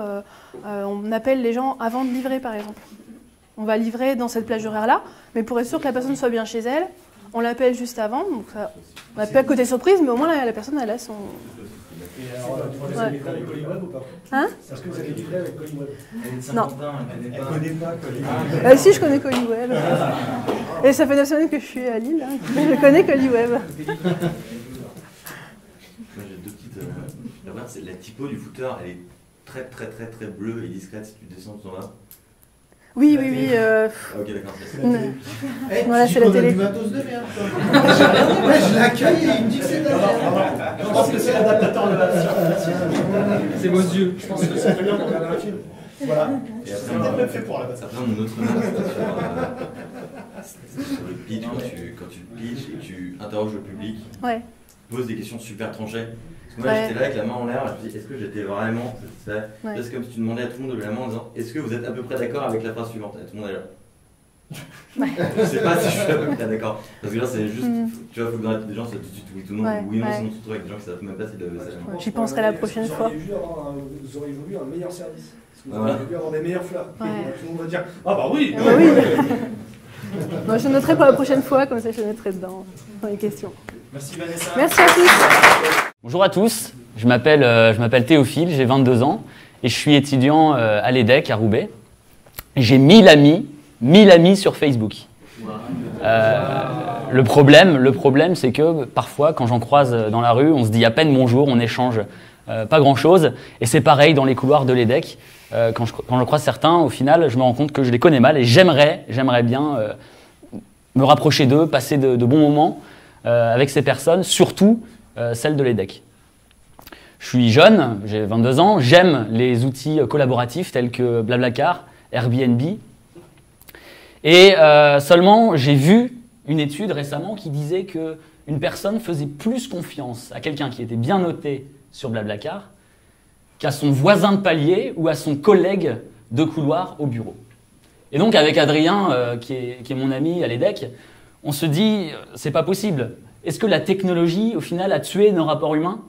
on appelle les gens avant de livrer par exemple. On va livrer dans cette plage horaire-là, mais pour être sûr que la personne soit bien chez elle, on l'appelle juste avant, donc ça, on l'appelle côté surprise, mais au moins la personne elle a son... Et alors, vous avez livré avec Colibweb ou pas? Est-ce que vous avez livré avec Colibweb? Non. Elle ne connaît pas Colibweb. Si, je connais Colibweb. Et ça fait 9 semaines que je suis à Lille, je connais Colibweb. Moi j'ai deux petites... La première, c'est la typo du footer, elle est très très très très bleue et discrète si tu descends tout en bas. Oui. Ok, d'accord. Voilà, c'est la télé. Du matos de merde. Je l'accueille et il me dit que c'est de la merde. Je pense que c'est l'adaptateur de la version. C'est vos yeux. Je pense que c'est très bien pour regarder un film. Voilà. Et après, C'est peut-être même fait pour la base. après mon autre note, sur le pitch, quand tu pitches et tu interroges le public, tu poses des questions super tranchées. Moi j'étais là avec la main en l'air, je me dis est-ce que j'étais vraiment satisfait? C'est comme si tu demandais à tout le monde de lever la main en disant est-ce que vous êtes à peu près d'accord avec la phrase suivante? Et tout le monde est là. Je sais pas si je suis à peu près d'accord. Parce que là c'est juste, tu vois, il faut que dans la tête des gens c'est tout de suite oui tout non, oui non, sinon tu te retrouves avec des gens qui savent même pas si le... J'y penserai la prochaine fois. Vous auriez voulu un meilleur service. Vous auriez voulu avoir des meilleures fleurs. Tout le monde va dire ah bah oui. Moi je noterai pour la prochaine fois, comme ça je noterai dans les questions. Merci Vanessa. Merci à tous. Bonjour à tous, je m'appelle Théophile, j'ai 22 ans et je suis étudiant à l'EDEC à Roubaix. J'ai 1000 amis sur Facebook. Le problème c'est que parfois quand j'en croise dans la rue, on se dit à peine bonjour, on échange pas grand chose. Et c'est pareil dans les couloirs de l'EDEC. Quand je croise certains, au final, je me rends compte que je les connais mal et j'aimerais bien me rapprocher d'eux, passer de bons moments avec ces personnes, surtout celle de l'EDEC. Je suis jeune, j'ai 22 ans, j'aime les outils collaboratifs tels que Blablacar, Airbnb. Et seulement, j'ai vu une étude récemment qui disait qu'une personne faisait plus confiance à quelqu'un qui était bien noté sur Blablacar qu'à son voisin de palier ou à son collègue de couloir au bureau. Et donc avec Adrien, qui est mon ami à l'EDEC, on se dit, c'est pas possible. Est-ce que la technologie, au final, a tué nos rapports humains?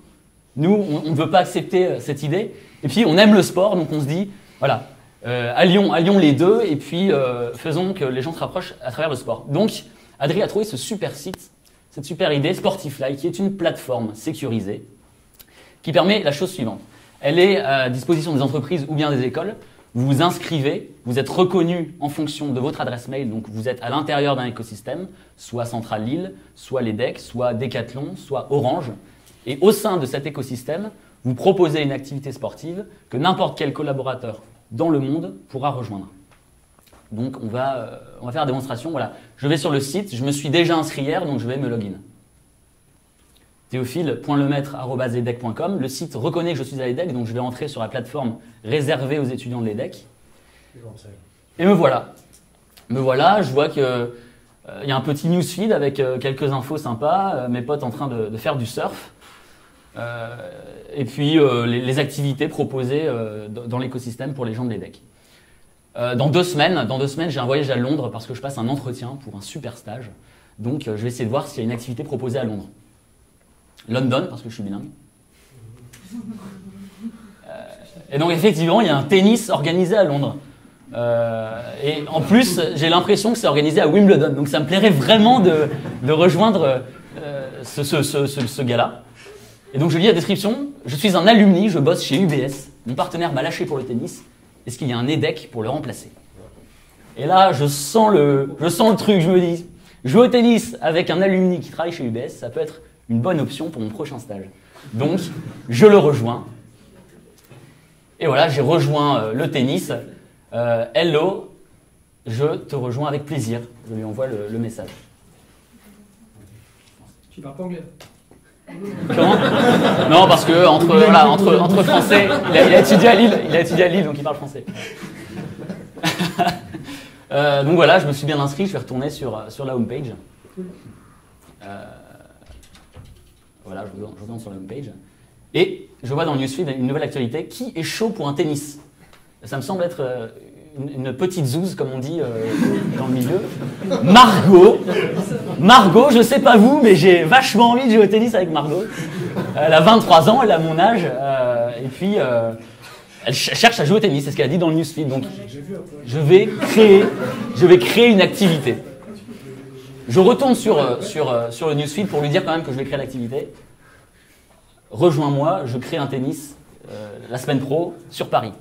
Nous, on ne veut pas accepter cette idée. Et puis, on aime le sport, donc on se dit, voilà, allions les deux, et puis faisons que les gens se rapprochent à travers le sport. Donc, Adrien a trouvé ce super site, cette super idée, Sportifly, qui est une plateforme sécurisée, qui permet la chose suivante. Elle est à disposition des entreprises ou bien des écoles Vous vous inscrivez, vous êtes reconnu en fonction de votre adresse mail, donc vous êtes à l'intérieur d'un écosystème, soit Centrale Lille, soit l'EDEC, soit Decathlon, soit Orange. Et au sein de cet écosystème, vous proposez une activité sportive que n'importe quel collaborateur dans le monde pourra rejoindre. Donc on va faire la démonstration. Voilà. Je vais sur le site, je me suis déjà inscrit hier, donc je vais me login. Théophile.lemaître@edec.com. Le site reconnaît que je suis à l'EDEC, donc je vais entrer sur la plateforme réservée aux étudiants de l'EDEC. Et me voilà. Je vois qu'il y a un petit newsfeed avec quelques infos sympas, mes potes en train de faire du surf, et puis les activités proposées dans l'écosystème pour les gens de l'EDEC. Dans 2 semaines, j'ai un voyage à Londres parce que je passe un entretien pour un super stage. Donc je vais essayer de voir s'il y a une activité proposée à Londres. London, parce que je suis bilingue. Et donc effectivement, il y a un tennis organisé à Londres. Et en plus, j'ai l'impression que c'est organisé à Wimbledon. Donc ça me plairait vraiment de rejoindre ce gars-là. Et donc je lis la description. Je suis un alumni, je bosse chez UBS. Mon partenaire m'a lâché pour le tennis. Est-ce qu'il y a un EDEC pour le remplacer? Et là, je sens le truc. Je me dis, jouer au tennis avec un alumni qui travaille chez UBS, ça peut être une bonne option pour mon prochain stage. Donc, je le rejoins. Et voilà, j'ai rejoint le tennis. Hello, je te rejoins avec plaisir. Je lui envoie le message. Tu parles pas anglais? Comment? Non, parce que entre français, il a étudié à Lille, donc il parle français. Donc voilà, je me suis bien inscrit, je vais retourner sur la homepage. Voilà, je retourne sur la homepage. Et je vois dans le newsfeed une nouvelle actualité. Qui est chaud pour un tennis? Ça me semble être une petite zouze, comme on dit dans le milieu. Margot, je sais pas vous, mais j'ai vachement envie de jouer au tennis avec Margot. Elle a 23 ans, elle a mon âge. Et puis, elle cherche à jouer au tennis, c'est ce qu'elle a dit dans le newsfeed. Donc, je vais créer une activité. Je retourne sur le newsfeed pour lui dire quand même que je vais créer l'activité. Rejoins-moi, je crée un tennis la semaine pro sur Paris.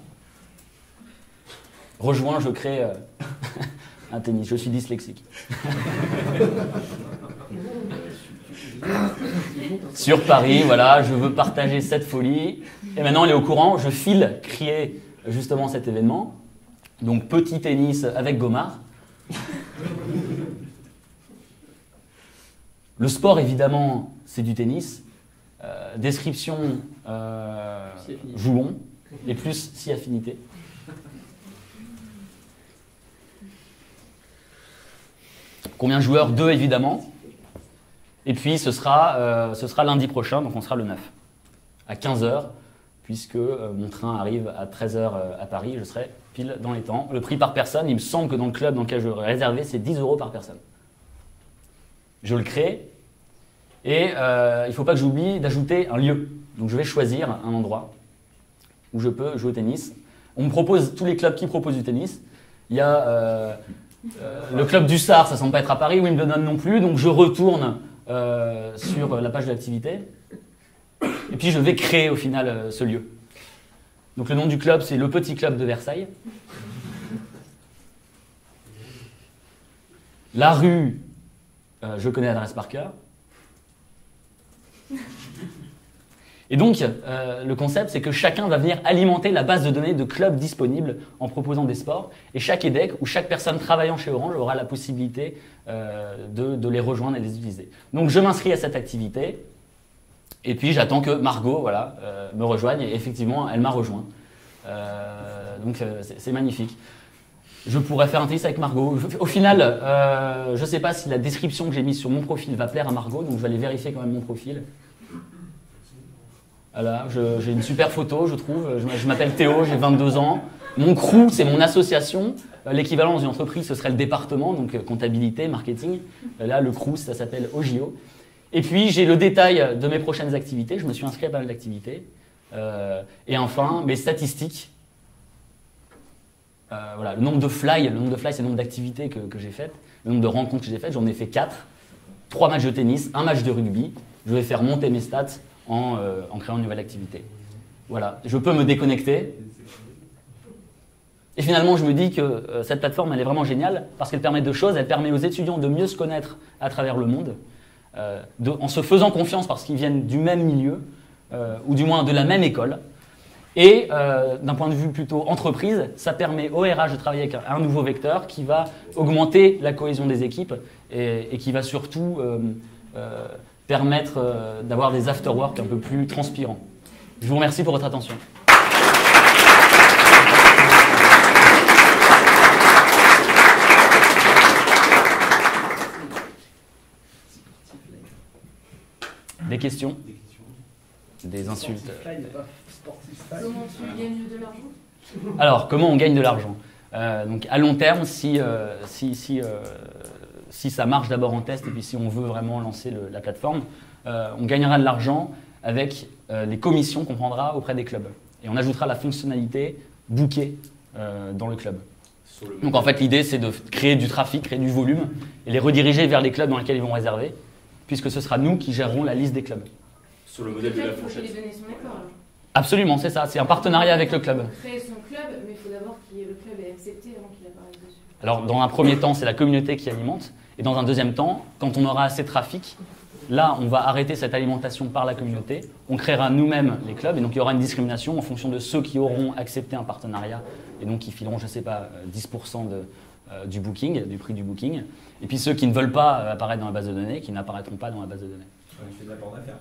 Rejoins, je crée un tennis. Je suis dyslexique. Sur Paris, voilà, je veux partager cette folie. Et maintenant, elle est au courant. Je file créer justement cet événement. Donc, petit tennis avec Gomard. Le sport, évidemment, c'est du tennis. Description, jouons. Et plus, si affinité. Combien de joueurs? 2 évidemment. Et puis ce sera lundi prochain, donc on sera le 9, à 15h, puisque mon train arrive à 13h à Paris, je serai pile dans les temps. Le prix par personne, il me semble que dans le club dans lequel je l'ai réservé, c'est 10 € par personne. Je le crée, et il ne faut pas que j'oublie d'ajouter un lieu. Donc je vais choisir un endroit où je peux jouer au tennis. On me propose, tous les clubs qui proposent du tennis, il y a... le club du Sar, ça ne semble pas être à Paris, Wimbledon non plus, donc je retourne sur la page de l'activité et puis je vais créer au final ce lieu. Donc le nom du club, c'est le Petit Club de Versailles. La rue, je connais l'adresse par cœur. Et donc, le concept, c'est que chacun va venir alimenter la base de données de clubs disponibles en proposant des sports. Et chaque EDEC ou chaque personne travaillant chez Orange aura la possibilité de les rejoindre et de les utiliser. Donc, je m'inscris à cette activité. Et puis, j'attends que Margot me rejoigne. Et effectivement, elle m'a rejoint. Donc, c'est magnifique. Je pourrais faire un tennis avec Margot. Au final, je ne sais pas si la description que j'ai mise sur mon profil va plaire à Margot. Donc, je vais aller vérifier quand même mon profil. Voilà, j'ai une super photo, je trouve. Je m'appelle Théo, j'ai 22 ans. Mon crew, c'est mon association. L'équivalent d'une entreprise, ce serait le département, donc comptabilité, marketing. Là, le crew, ça s'appelle OGIO. Et puis, j'ai le détail de mes prochaines activités. Je me suis inscrit à pas mal d'activités. Et enfin, mes statistiques. Voilà, le nombre de fly, c'est le nombre d'activités que j'ai faites. Le nombre de rencontres que j'ai faites, j'en ai fait 4. 3 matchs de tennis, 1 match de rugby. Je vais faire monter mes stats en créant une nouvelle activité. Voilà, je peux me déconnecter. Et finalement, je me dis que cette plateforme, elle est vraiment géniale parce qu'elle permet deux choses. Elle permet aux étudiants de mieux se connaître à travers le monde, en se faisant confiance parce qu'ils viennent du même milieu, ou du moins de la même école. Et d'un point de vue plutôt entreprise, ça permet au RH de travailler avec un nouveau vecteur qui va augmenter la cohésion des équipes et qui va surtout permettre d'avoir des after-work un peu plus transpirants. Je vous remercie pour votre attention. Des questions? Des insultes? Comment tu gagnes de l'argent? Alors, comment on gagne de l'argent? Donc, à long terme, si ça marche d'abord en test et puis si on veut vraiment lancer la plateforme, on gagnera de l'argent avec les commissions qu'on prendra auprès des clubs. Et on ajoutera la fonctionnalité booker dans le club. Donc, en fait, l'idée, c'est de créer du trafic, créer du volume et les rediriger vers les clubs dans lesquels ils vont réserver, puisque ce sera nous qui gérerons la liste des clubs. Sur le modèle de la fourchette. Il faut lui donner son accord, alors. Absolument, c'est ça. C'est un partenariat avec le club. Il faut créer son club, mais il faut d'abord que le club ait accepté avant qu'il apparaisse dessus. Alors, dans un premier temps, c'est la communauté qui alimente. Et dans un deuxième temps, quand on aura assez de trafic, là, on va arrêter cette alimentation par la communauté. On créera nous-mêmes les clubs. Et donc, il y aura une discrimination en fonction de ceux qui auront accepté un partenariat. Et donc, qui fileront, je ne sais pas, 10% du booking, du prix du booking. Et puis, ceux qui ne veulent pas apparaître dans la base de données, qui n'apparaîtront pas dans la base de données. On fait de la bande à faire.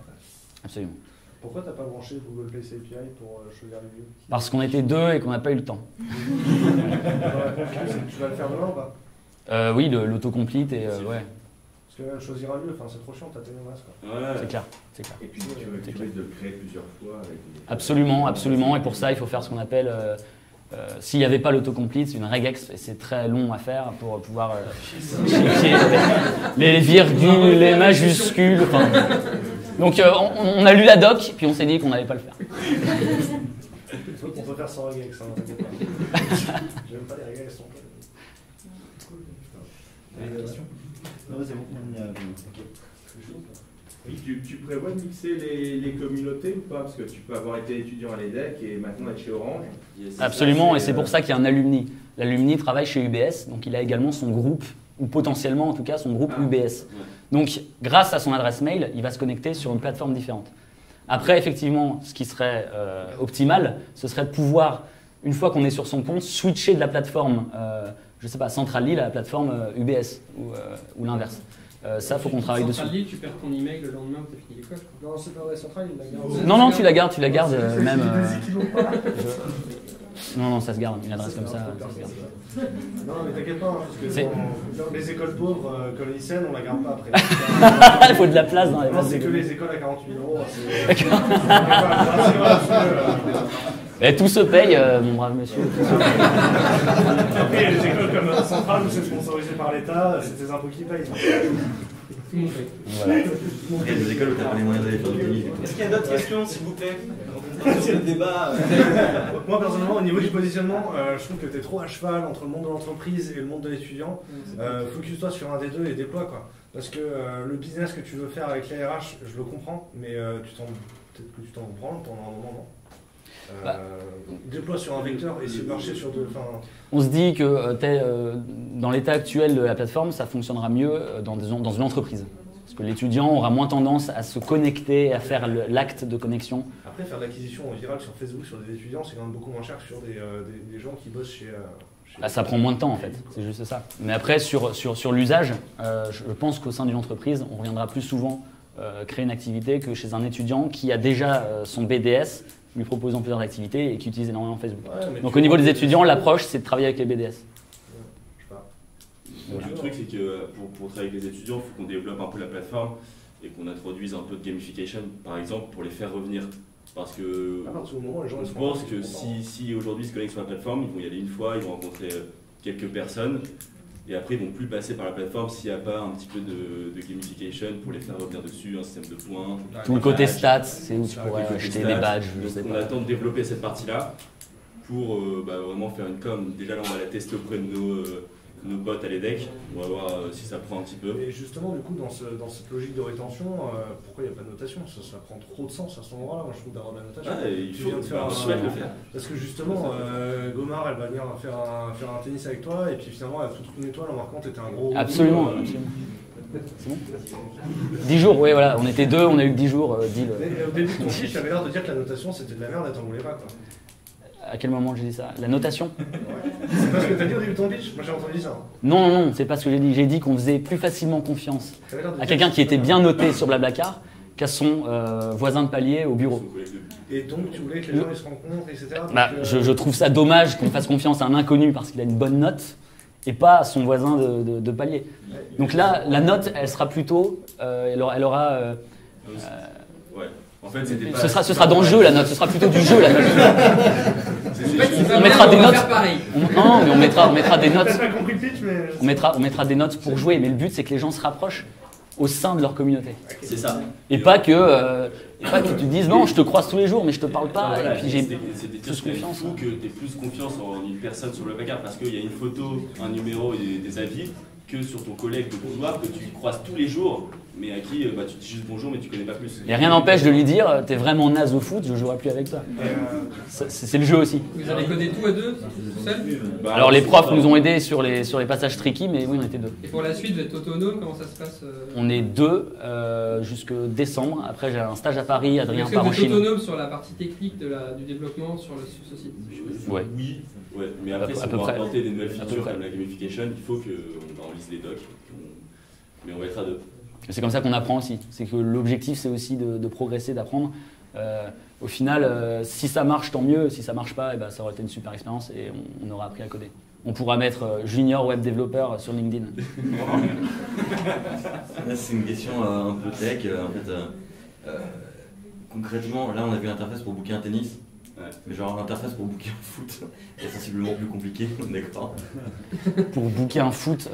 Absolument. Pourquoi tu n'as pas branché Google Play API pour choisir les lieux? Parce qu'on était deux et qu'on n'a pas eu le temps. Tu vas le faire demain ou pas? Oui, l'autocomplete et ouais. Parce que choisir un lieu, c'est trop chiant, t'as tellement masse quoi. Ouais. C'est clair, c'est clair. Et puis tu veux de le créer plusieurs fois avec des... Absolument, absolument. Et pour ça, il faut faire ce qu'on appelle... s'il n'y avait pas l'autocomplete, c'est une regex et c'est très long à faire pour pouvoir checker les virgules, les majuscules. Enfin. Donc on a lu la doc, puis on s'est dit qu'on n'allait pas le faire. On peut faire sans regex, t'inquiète pas. J'aime pas les regex, Non, c'est bon. Tu prévois de mixer les communautés ou pas? Parce que tu peux avoir été étudiant à l'EDEC et maintenant être chez Orange. Absolument, et c'est pour ça qu'il y a un alumni. L'alumni travaille chez UBS, donc il a également son groupe, ou potentiellement en tout cas son groupe UBS. Donc grâce à son adresse mail, il va se connecter sur une plateforme différente. Après, effectivement, ce qui serait optimal, ce serait de pouvoir, une fois qu'on est sur son compte, switcher de la plateforme, je ne sais pas, Central Lille à la plateforme UBS, ou l'inverse. Ça, faut qu'on travaille dessus. Central Lille, tu perds ton email le lendemain où tu as fini l'école. Non, c'est pas vrai, Central, il la garde. Non, tu la gardes même. Non, ça se garde, une adresse comme ça se garde. Non, mais t'inquiète pas, parce que dans les écoles pauvres coloniciennes, on la garde pas après. Il faut de la place dans les places. C'est que les écoles à 48 €. Et tout se paye, mon brave monsieur. Après, il y a des écoles comme Centrale où c'est sponsorisé par l'État, c'est tes impôts qui payent. Voilà. Il y a des écoles où tu n'as pas les moyens d'aller faire du tennis. Est-ce qu'il y a d'autres questions, s'il vous plaît? C'est le débat. Moi, personnellement, au niveau du positionnement, je trouve que tu es trop à cheval entre le monde de l'entreprise et le monde de l'étudiant. Focus-toi sur un des deux et déploie, quoi. Parce que le business que tu veux faire avec les RH, je le comprends, mais peut-être que tu t'en branles pendant un moment, non? Déploie sur un vecteur et essaie de marcher sur deux. On se dit que dans l'état actuel de la plateforme, ça fonctionnera mieux dans une entreprise. Parce que l'étudiant aura moins tendance à se connecter, à faire l'acte de connexion. Après, faire de l'acquisition virale sur Facebook sur des étudiants, c'est quand même beaucoup moins cher que sur des gens qui bossent chez ça prend moins de temps en fait, c'est juste ça. Mais après, sur l'usage, je pense qu'au sein d'une entreprise, on reviendra plus souvent créer une activité que chez un étudiant qui a déjà son BDS, lui proposant plusieurs activités et qui utilise énormément Facebook. Ouais, donc au niveau des étudiants, l'approche, c'est de travailler avec les BDS. Le truc, c'est que pour travailler avec les étudiants, il faut qu'on développe un peu la plateforme et qu'on introduise un peu de gamification, par exemple, pour les faire revenir. Parce que je pense que si aujourd'hui ils se connectent sur la plateforme, ils vont y aller une fois, ils vont rencontrer quelques personnes, et après ils ne vont plus passer par la plateforme s'il n'y a pas un petit peu de gamification pour les faire revenir dessus, un système de points. Tout le côté stats, c'est où tu pourrais acheter des badges. On attend de développer cette partie-là pour vraiment faire une com. Déjà là, on va la tester auprès de nos potes à l'EDEC. On va voir si ça prend un petit peu. Et justement, du coup, dans cette logique de rétention, pourquoi il n'y a pas de notation? Ça prend trop de sens à ce moment-là, moi je trouve, d'avoir de la notation. Il faut le faire. Parce que justement, Gomard, elle va venir faire un tennis avec toi, et puis finalement, elle a foutu une étoile en marquant que t'étais un gros. Absolument. C'est bon 10 jours, oui, voilà. On était 2, on a eu que 10 jours. Deal. Au début de ton pitch, tu avais l'air de dire que la notation c'était de la merde et t'en voulais pas, quoi. À quel moment j'ai dit ça? La notation? C'est pas ce que t'as dit au début de ton pitch? Moi j'ai entendu ça. Non, non, non, c'est pas ce que j'ai dit. J'ai dit qu'on faisait plus facilement confiance à quelqu'un qui était bien noté sur Blablacar qu'à son voisin de palier au bureau. Et donc tu voulais que les gens ils se rencontrent, etc. Bah, je trouve ça dommage qu'on fasse confiance à un inconnu parce qu'il a une bonne note et pas à son voisin de palier. Donc là, la note, elle sera plutôt, elle aura ouais. En fait, c'était pas... ce sera dans le jeu, la note. Ce sera plutôt du jeu, la note. On mettra des notes. Non, mais on mettra des notes. On mettra des notes pour jouer. Mais le but, c'est que les gens se rapprochent au sein de leur communauté. C'est ça. Et pas que tu te dises non, je te croise tous les jours, mais je te parle pas. Voilà, et puis j'ai plus confiance. Il faut que tu aies plus confiance en une personne sur le placard parce qu'il y a une photo, un numéro et des avis que sur ton collègue de boudoir que tu croises tous les jours, mais à qui tu dis juste bonjour, mais tu connais pas plus. Et rien n'empêche de lui dire t'es vraiment naze au foot, je jouerai plus avec toi. C'est le jeu aussi. Vous avez codé tout à deux, tout seul? Alors les profs nous ont aidés sur les passages tricky, mais oui, on était 2. Et pour la suite, vous êtes autonome, comment ça se passe? On est 2 jusque décembre. Après, j'ai un stage à Paris, Adrien part en Chine. Est-ce que vous êtes autonome sur la partie technique du développement sur ce site? Ouais. Oui, ouais. Mais après, si on va apporter des nouvelles features comme la gamification, il faut qu'on lise les docs. Mais on va être à 2. C'est comme ça qu'on apprend aussi. C'est que l'objectif, c'est aussi de progresser, d'apprendre. Au final, si ça marche, tant mieux. Si ça marche pas, et ben, ça aurait été une super expérience et on aura appris à coder. On pourra mettre junior web développeur sur LinkedIn. Là, c'est une question un peu tech. En fait, concrètement, là, on a vu l'interface pour booker un tennis. Ouais. Mais genre l'interface pour booker un foot est sensiblement plus compliquée, d'accord? Pour booker un foot,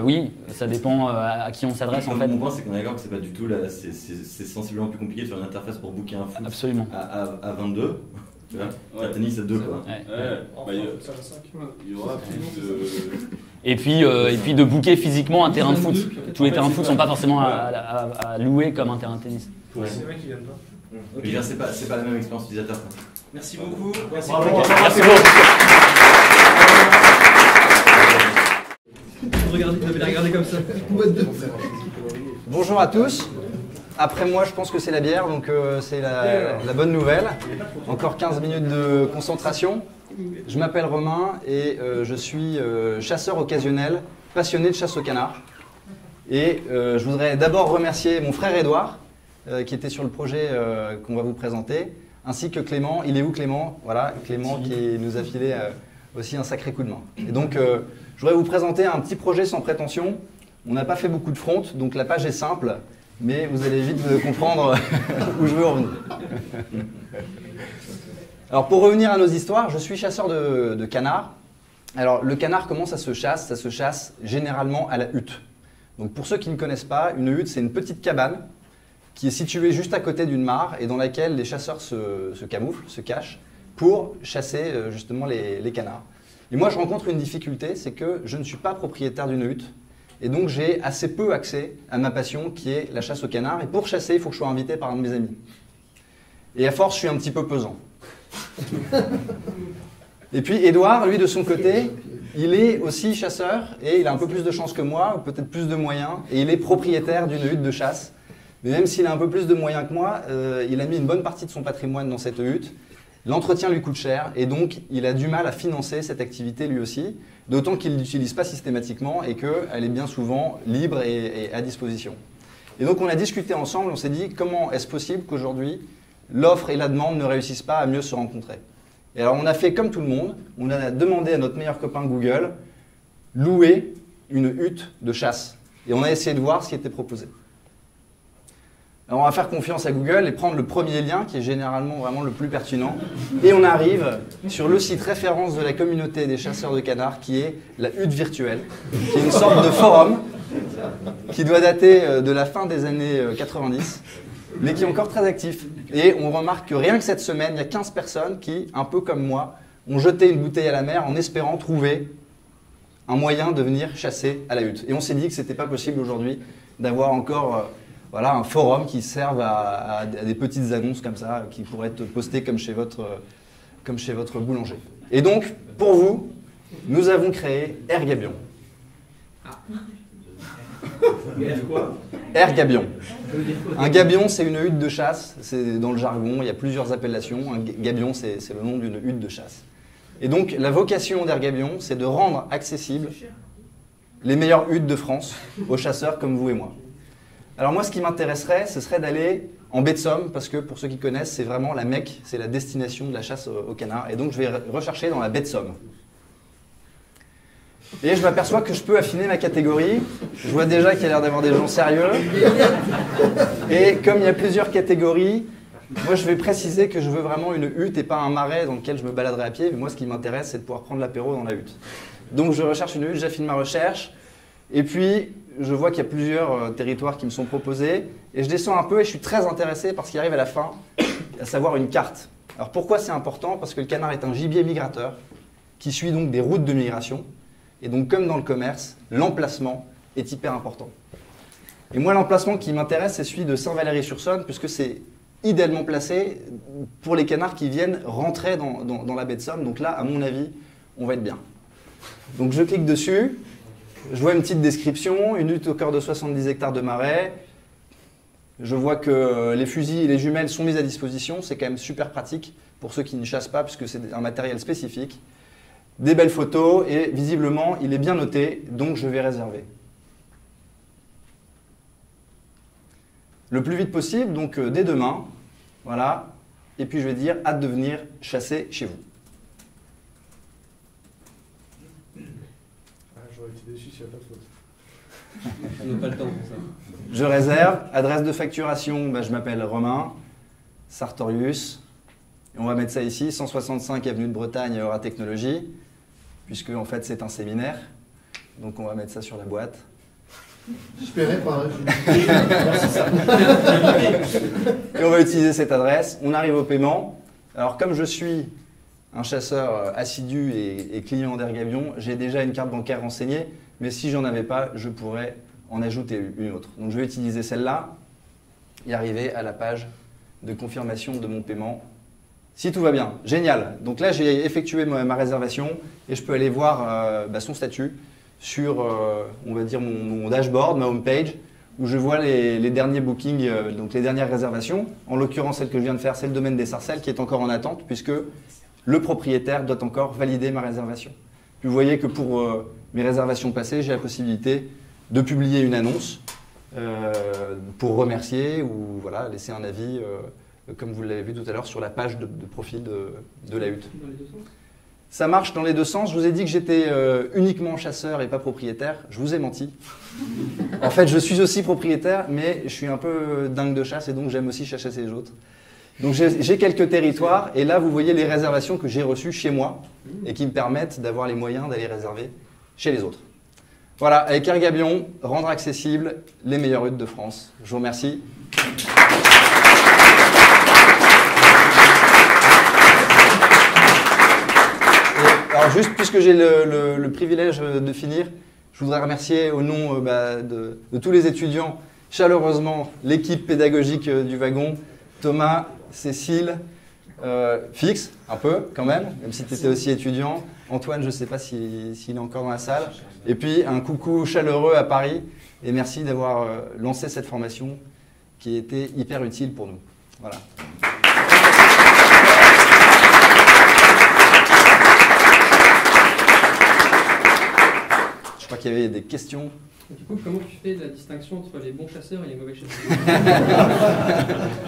oui, ça dépend à qui on s'adresse en fait. Mon point c'est qu'on est d'accord que c'est pas du tout là, c'est sensiblement plus compliqué de faire une interface pour booker un foot. Absolument. À 22. Tu vois, ouais. Tennis à 2 quoi. Ouais. Bah, il y aura plus de... Et puis de booker physiquement un terrain de foot. Tous les terrains de foot ne sont pas forcément à louer comme un terrain de tennis. Ouais. C'est vrai qu'ils viennent pas. Okay. C'est pas la même expérience utilisateur. Merci beaucoup. Merci beaucoup. Vous devez la regarder comme ça. Bonjour à tous. Après moi, je pense que c'est la bière, donc c'est la bonne nouvelle. Encore 15 minutes de concentration. Je m'appelle Romain et je suis chasseur occasionnel, passionné de chasse au canard. Et je voudrais d'abord remercier mon frère Édouard, qui était sur le projet qu'on va vous présenter, ainsi que Clément. Il est où Clément? Voilà, Clément qui nous a filé aussi un sacré coup de main. Et donc, je voudrais vous présenter un petit projet sans prétention. On n'a pas fait beaucoup de front, donc la page est simple, mais vous allez vite comprendre où je veux en venir. Alors, pour revenir à nos histoires, je suis chasseur de canards. Alors, le canard, comment ça se chasse? Ça se chasse généralement à la hutte. Donc, pour ceux qui ne connaissent pas, une hutte, c'est une petite cabane qui est située juste à côté d'une mare et dans laquelle les chasseurs se camouflent, se cachent, pour chasser justement les canards. Et moi, je rencontre une difficulté, c'est que je ne suis pas propriétaire d'une hutte, et donc j'ai assez peu accès à ma passion qui est la chasse au canard. Et pour chasser, il faut que je sois invité par un de mes amis. Et à force, je suis un petit peu pesant. Et puis Édouard, lui, de son côté, il est aussi chasseur, et il a un peu plus de chance que moi, ou peut-être plus de moyens, et il est propriétaire d'une hutte de chasse. Mais même s'il a un peu plus de moyens que moi, il a mis une bonne partie de son patrimoine dans cette hutte. L'entretien lui coûte cher et donc il a du mal à financer cette activité lui aussi, d'autant qu'il ne l'utilise pas systématiquement et qu'elle est bien souvent libre et à disposition. Et donc on a discuté ensemble, on s'est dit comment est-ce possible qu'aujourd'hui l'offre et la demande ne réussissent pas à mieux se rencontrer. Et alors on a fait comme tout le monde, on a demandé à notre meilleur copain Google louer une hutte de chasse et on a essayé de voir ce qui était proposé. Alors on va faire confiance à Google et prendre le premier lien qui est généralement vraiment le plus pertinent. Et on arrive sur le site référence de la communauté des chasseurs de canards qui est la hutte virtuelle, qui est une sorte de forum qui doit dater de la fin des années 90, mais qui est encore très actif. Et on remarque que rien que cette semaine, il y a 15 personnes qui, un peu comme moi, ont jeté une bouteille à la mer en espérant trouver un moyen de venir chasser à la hutte. Et on s'est dit que ce n'était pas possible aujourd'hui d'avoir encore voilà, un forum qui serve à des petites annonces comme ça, qui pourraient être postées comme chez votre boulanger. Et donc, pour vous, nous avons créé Air Gabion. Air Gabion. Un gabion, c'est une hutte de chasse. C'est dans le jargon, il y a plusieurs appellations. Un gabion, c'est le nom d'une hutte de chasse. Et donc, la vocation d'Air Gabion, c'est de rendre accessibles les meilleures huttes de France aux chasseurs comme vous et moi. Alors moi, ce qui m'intéresserait, ce serait d'aller en baie de Somme, parce que pour ceux qui connaissent, c'est vraiment la Mecque, c'est la destination de la chasse au canard. Et donc, je vais rechercher dans la baie de Somme. Et je m'aperçois que je peux affiner ma catégorie. Je vois déjà qu'il y a l'air d'avoir des gens sérieux. Et comme il y a plusieurs catégories, moi je vais préciser que je veux vraiment une hutte et pas un marais dans lequel je me baladerai à pied. Mais moi ce qui m'intéresse, c'est de pouvoir prendre l'apéro dans la hutte. Donc je recherche une hutte, j'affine ma recherche. Et puis je vois qu'il y a plusieurs territoires qui me sont proposés. Et je descends un peu et je suis très intéressé par ce qui arrive à la fin, à savoir une carte. Alors pourquoi c'est important? Parce que le canard est un gibier migrateur qui suit donc des routes de migration. Et donc, comme dans le commerce, l'emplacement est hyper important. Et moi, l'emplacement qui m'intéresse, c'est celui de Saint-Valery-sur-Saône, puisque c'est idéalement placé pour les canards qui viennent rentrer dans la baie de Somme. Donc là, à mon avis, on va être bien. Donc je clique dessus, je vois une petite description, une hutte au cœur de 70 hectares de marais. Je vois que les fusils et les jumelles sont mis à disposition. C'est quand même super pratique pour ceux qui ne chassent pas, puisque c'est un matériel spécifique. Des belles photos et visiblement, il est bien noté, donc je vais réserver. Le plus vite possible, donc dès demain, voilà. Et puis je vais dire, hâte de venir chasser chez vous. J'aurais été déçu s'il n'y a pas de faute. On n'a pas le temps pour ça. Je réserve, adresse de facturation, je m'appelle Romain, Sartorius. Et on va mettre ça ici, 165 avenue de Bretagne, Aura Technologie. Puisque en fait c'est un séminaire, donc on va mettre ça sur la boîte. Je paierai pas. Et on va utiliser cette adresse. On arrive au paiement. Alors comme je suis un chasseur assidu et client d'Air Gabion, j'ai déjà une carte bancaire renseignée, mais si j'en avais pas, je pourrais en ajouter une autre. Donc je vais utiliser celle-là et arriver à la page de confirmation de mon paiement. Si tout va bien, génial. Donc là, j'ai effectué ma réservation et je peux aller voir son statut sur, on va dire, mon dashboard, ma homepage, où je vois les derniers bookings, donc les dernières réservations. En l'occurrence, celle que je viens de faire, c'est le domaine des Sarcelles qui est encore en attente, puisque le propriétaire doit encore valider ma réservation. Puis vous voyez que pour mes réservations passées, j'ai la possibilité de publier une annonce pour remercier ou voilà, laisser un avis comme vous l'avez vu tout à l'heure, sur la page de profil de la hutte. Dans les deux sens? Ça marche dans les deux sens. Je vous ai dit que j'étais uniquement chasseur et pas propriétaire. Je vous ai menti. En fait, je suis aussi propriétaire, mais je suis un peu dingue de chasse et donc j'aime aussi chasser les autres. Donc j'ai quelques territoires et là, vous voyez les réservations que j'ai reçues chez moi et qui me permettent d'avoir les moyens d'aller réserver chez les autres. Voilà, avec Air Gabion, rendre accessible les meilleures huttes de France. Je vous remercie. Alors juste, puisque j'ai le privilège de finir, je voudrais remercier au nom de tous les étudiants, chaleureusement, l'équipe pédagogique du wagon, Thomas, Cécile, Fix, un peu quand même si tu étais aussi étudiant, Antoine, je ne sais pas s'il est encore dans la salle, et puis un coucou chaleureux à Paris, et merci d'avoir lancé cette formation qui était hyper utile pour nous. Voilà. Je crois qu'il y avait des questions. Du coup, comment tu fais la distinction entre les bons chasseurs et les mauvais chasseurs?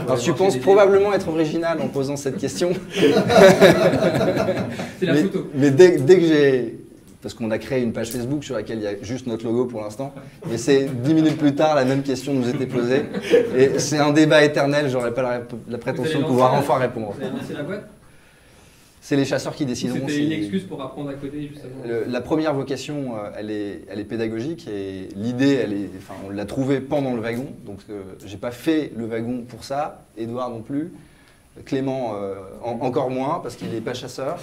Alors, tu penses probablement être original en posant cette question. C'est la photo. Mais dès que j'ai... Parce qu'on a créé une page Facebook sur laquelle il y a juste notre logo pour l'instant. Et c'est 10 minutes plus tard, la même question nous était posée. Et c'est un débat éternel, j'aurais pas la prétention de pouvoir enfin répondre. Vous avez lancé la boîte? C'est les chasseurs qui décideront. C'était une excuse pour apprendre à coder justement. La première vocation, elle est pédagogique et l'idée, on l'a trouvée pendant le wagon. Donc, j'ai pas fait le wagon pour ça. Édouard non plus. Clément encore moins parce qu'il n'est pas chasseur.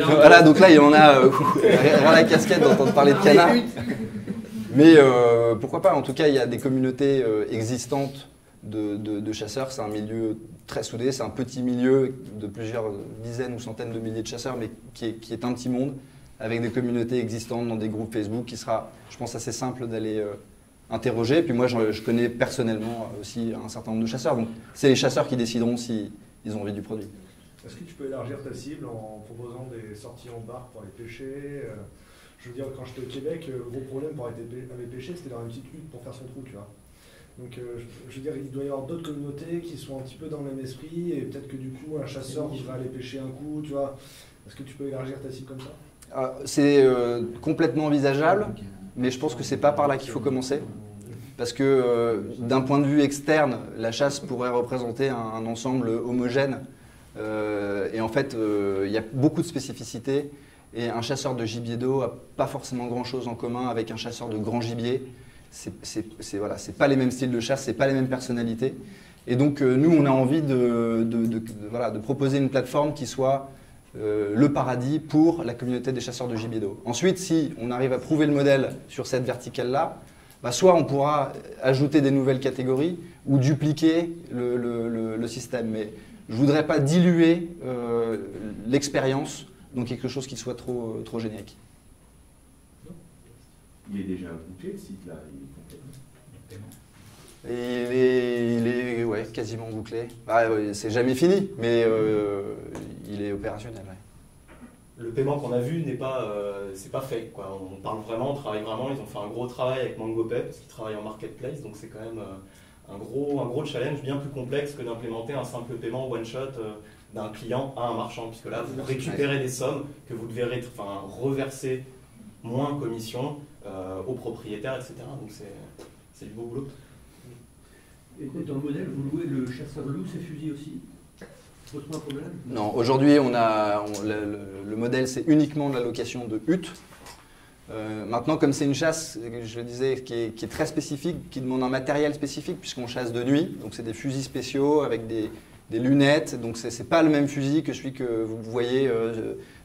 Voilà, donc là, il y en a rien la casquette d'entendre parler de canard. Mais pourquoi pas, en tout cas, il y a des communautés existantes de chasseurs. C'est un milieu très soudé, c'est un petit milieu de plusieurs dizaines ou centaines de milliers de chasseurs, mais qui est un petit monde, avec des communautés existantes dans des groupes Facebook qui sera, je pense, assez simple d'aller interroger. Puis moi, je connais personnellement aussi un certain nombre de chasseurs, donc c'est les chasseurs qui décideront s'ils ont envie du produit. Est-ce que tu peux élargir ta cible en proposant des sorties en barque pour aller pêcher? Je veux dire, quand j'étais au Québec, le gros problème pour aller pêcher, c'était d'avoir une petite hutte pour faire son trou, tu vois. Donc, je veux dire, il doit y avoir d'autres communautés qui sont un petit peu dans le même esprit, et peut-être que du coup, un chasseur qui va aller pêcher un coup, tu vois. Est-ce que tu peux élargir ta cible comme ça? C'est complètement envisageable, mais je pense que c'est pas par là qu'il faut commencer. Parce que d'un point de vue externe, la chasse pourrait représenter un ensemble homogène. Et en fait, il y a beaucoup de spécificités. Et un chasseur de gibier d'eau n'a pas forcément grand-chose en commun avec un chasseur de grand gibier. Voilà, c'est pas les mêmes styles de chasse, c'est pas les mêmes personnalités. Et donc, nous, on a envie de proposer une plateforme qui soit le paradis pour la communauté des chasseurs de gibier d'eau. Ensuite, si on arrive à prouver le modèle sur cette verticale-là, soit on pourra ajouter des nouvelles catégories ou dupliquer le système. Mais je ne voudrais pas diluer l'expérience dans quelque chose qui soit trop générique. Il est déjà bouclé, le site là. Il est ouais, quasiment bouclé. C'est jamais fini, mais il est opérationnel. Ouais. Le paiement qu'on a vu n'est pas, c'est pas fake, quoi. On parle vraiment, on travaille vraiment. Ils ont fait un gros travail avec MangoPay parce qu'ils travaillent en marketplace, donc c'est quand même un gros challenge bien plus complexe que d'implémenter un simple paiement one shot d'un client à un marchand, puisque là vous récupérez des sommes que vous devez reverser moins commission aux propriétaires, etc. Donc c'est du beau boulot. Et dans le modèle, vous louez le chasseur loue ses fusils aussi? Non, aujourd'hui, le modèle, c'est uniquement de la location de huttes. Maintenant, comme c'est une chasse, je le disais, qui est très spécifique, qui demande un matériel spécifique, puisqu'on chasse de nuit, donc c'est des fusils spéciaux avec des lunettes, donc c'est pas le même fusil que celui que vous voyez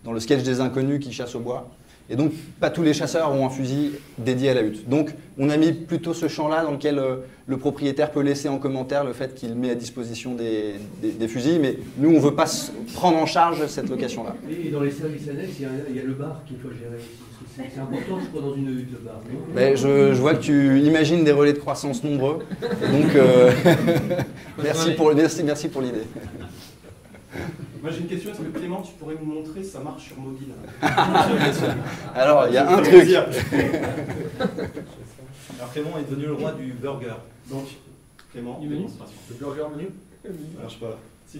dans le sketch des inconnus qui chassent au bois. Et donc, pas tous les chasseurs ont un fusil dédié à la hutte. Donc, on a mis plutôt ce champ-là dans lequel le propriétaire peut laisser en commentaire le fait qu'il met à disposition des fusils, mais nous, on ne veut pas prendre en charge cette location-là. Et dans les services annexes, il y a le bar qu'il faut gérer aussi. C'est important, je crois, dans une hutte, le bar. Mais je vois que tu imagines des relais de croissance nombreux, donc merci pour l'idée. Moi j'ai une question, est-ce que Clément, tu pourrais nous montrer ça marche sur mobile? Alors, il y a un truc. Alors Clément est devenu le roi du burger. Donc, Clément, le burger menu? Ça marche pas là. Si.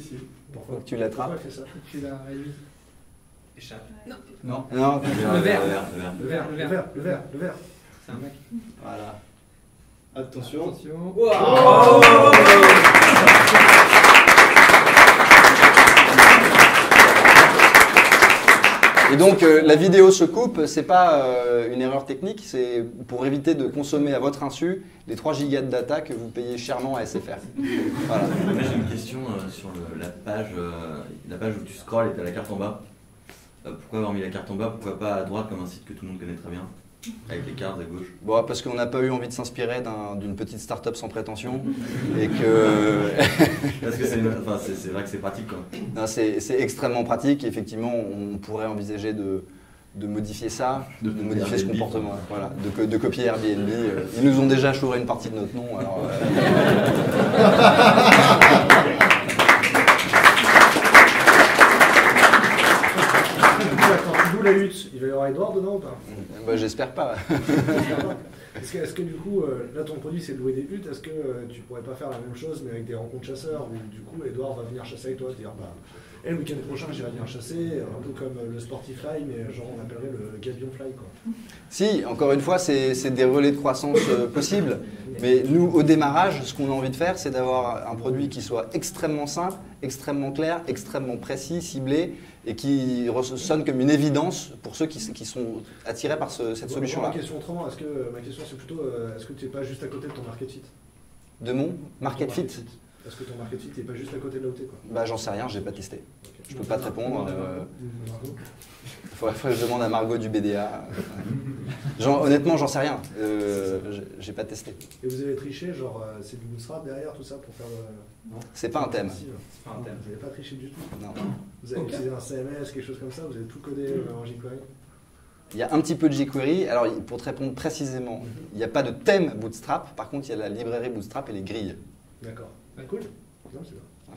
Pourquoi tu l'attrapes? Tu l'as réduit. Échappe. Non. Le verre. Le verre. C'est un mec. Voilà. Attention. Wow. Et donc la vidéo se coupe, c'est pas une erreur technique, c'est pour éviter de consommer à votre insu les 3 gigas de data que vous payez chèrement à SFR. Voilà. Moi j'ai une question sur la page où tu scrolles et tu as la carte en bas. Pourquoi avoir mis la carte en bas? Pourquoi pas à droite comme un site que tout le monde connaît très bien? Avec les cartes à gauche. Bon, parce qu'on n'a pas eu envie de s'inspirer d'une petite start-up sans prétention. Et que... Parce que c'est vrai que c'est pratique, quoi. C'est extrêmement pratique. Et effectivement, on pourrait envisager de modifier ça, de modifier ce comportement. Voilà, de copier Airbnb. Ils nous ont déjà chouré une partie de notre nom. Alors, la hutte, il va y avoir Edouard dedans ou pas? J'espère pas. Est-ce que du coup, là ton produit c'est de louer des huttes, est-ce que tu pourrais pas faire la même chose mais avec des rencontres chasseurs où du coup Edouard va venir chasser avec toi, dire le week-end prochain j'irai venir chasser, un peu comme le Sportifly mais genre on appellerait le Gabion Fly quoi. Si, encore une fois, c'est des relais de croissance possibles, mais nous au démarrage, ce qu'on a envie de faire c'est d'avoir un produit qui soit extrêmement simple, extrêmement clair, extrêmement précis, ciblé, et qui sonne comme une évidence pour ceux qui sont attirés par cette solution-là. Ma question c'est plutôt, est-ce que tu n'es pas juste à côté de ton market fit? De mon market fit? Parce que ton market fit n'est pas juste à côté de là où t'es, quoi. Bah, j'en sais rien, j'ai pas testé. Okay. Je peux pas te répondre. Il faudrait que je demande à Margot du BDA. Honnêtement, j'en sais rien. J'ai pas testé. Et vous avez triché, genre, c'est du bootstrap derrière, tout ça, pour faire le... Non. C'est pas un thème. C'est pas un thème. Vous n'avez pas triché du tout? Non. Vous avez utilisé un CMS, quelque chose comme ça? Vous avez tout codé en jQuery? Il y a un petit peu de jQuery. Alors, pour te répondre précisément, il n'y a pas de thème Bootstrap. Par contre, il y a la librairie Bootstrap et les grilles. D'accord. Cool.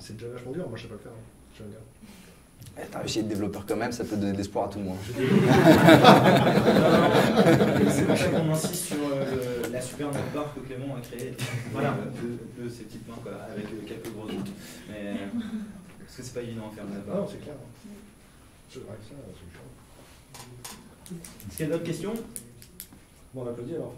C'est déjà vachement dur. Moi, je sais pas le faire. Je vais dire. T'as réussi à être développeur quand même, ça peut donner de l'espoir à tout le monde. C'est pour ça qu'on insiste sur la super navbar que Clément a créée. Voilà, de ces petites mains, quoi, avec quelques grosses routes. Mais parce que c'est pas évident à faire navbar. Non, c'est clair. C'est vrai que ça, c'est clair. Est-ce qu'il y a d'autres questions? Bon, on applaudit alors.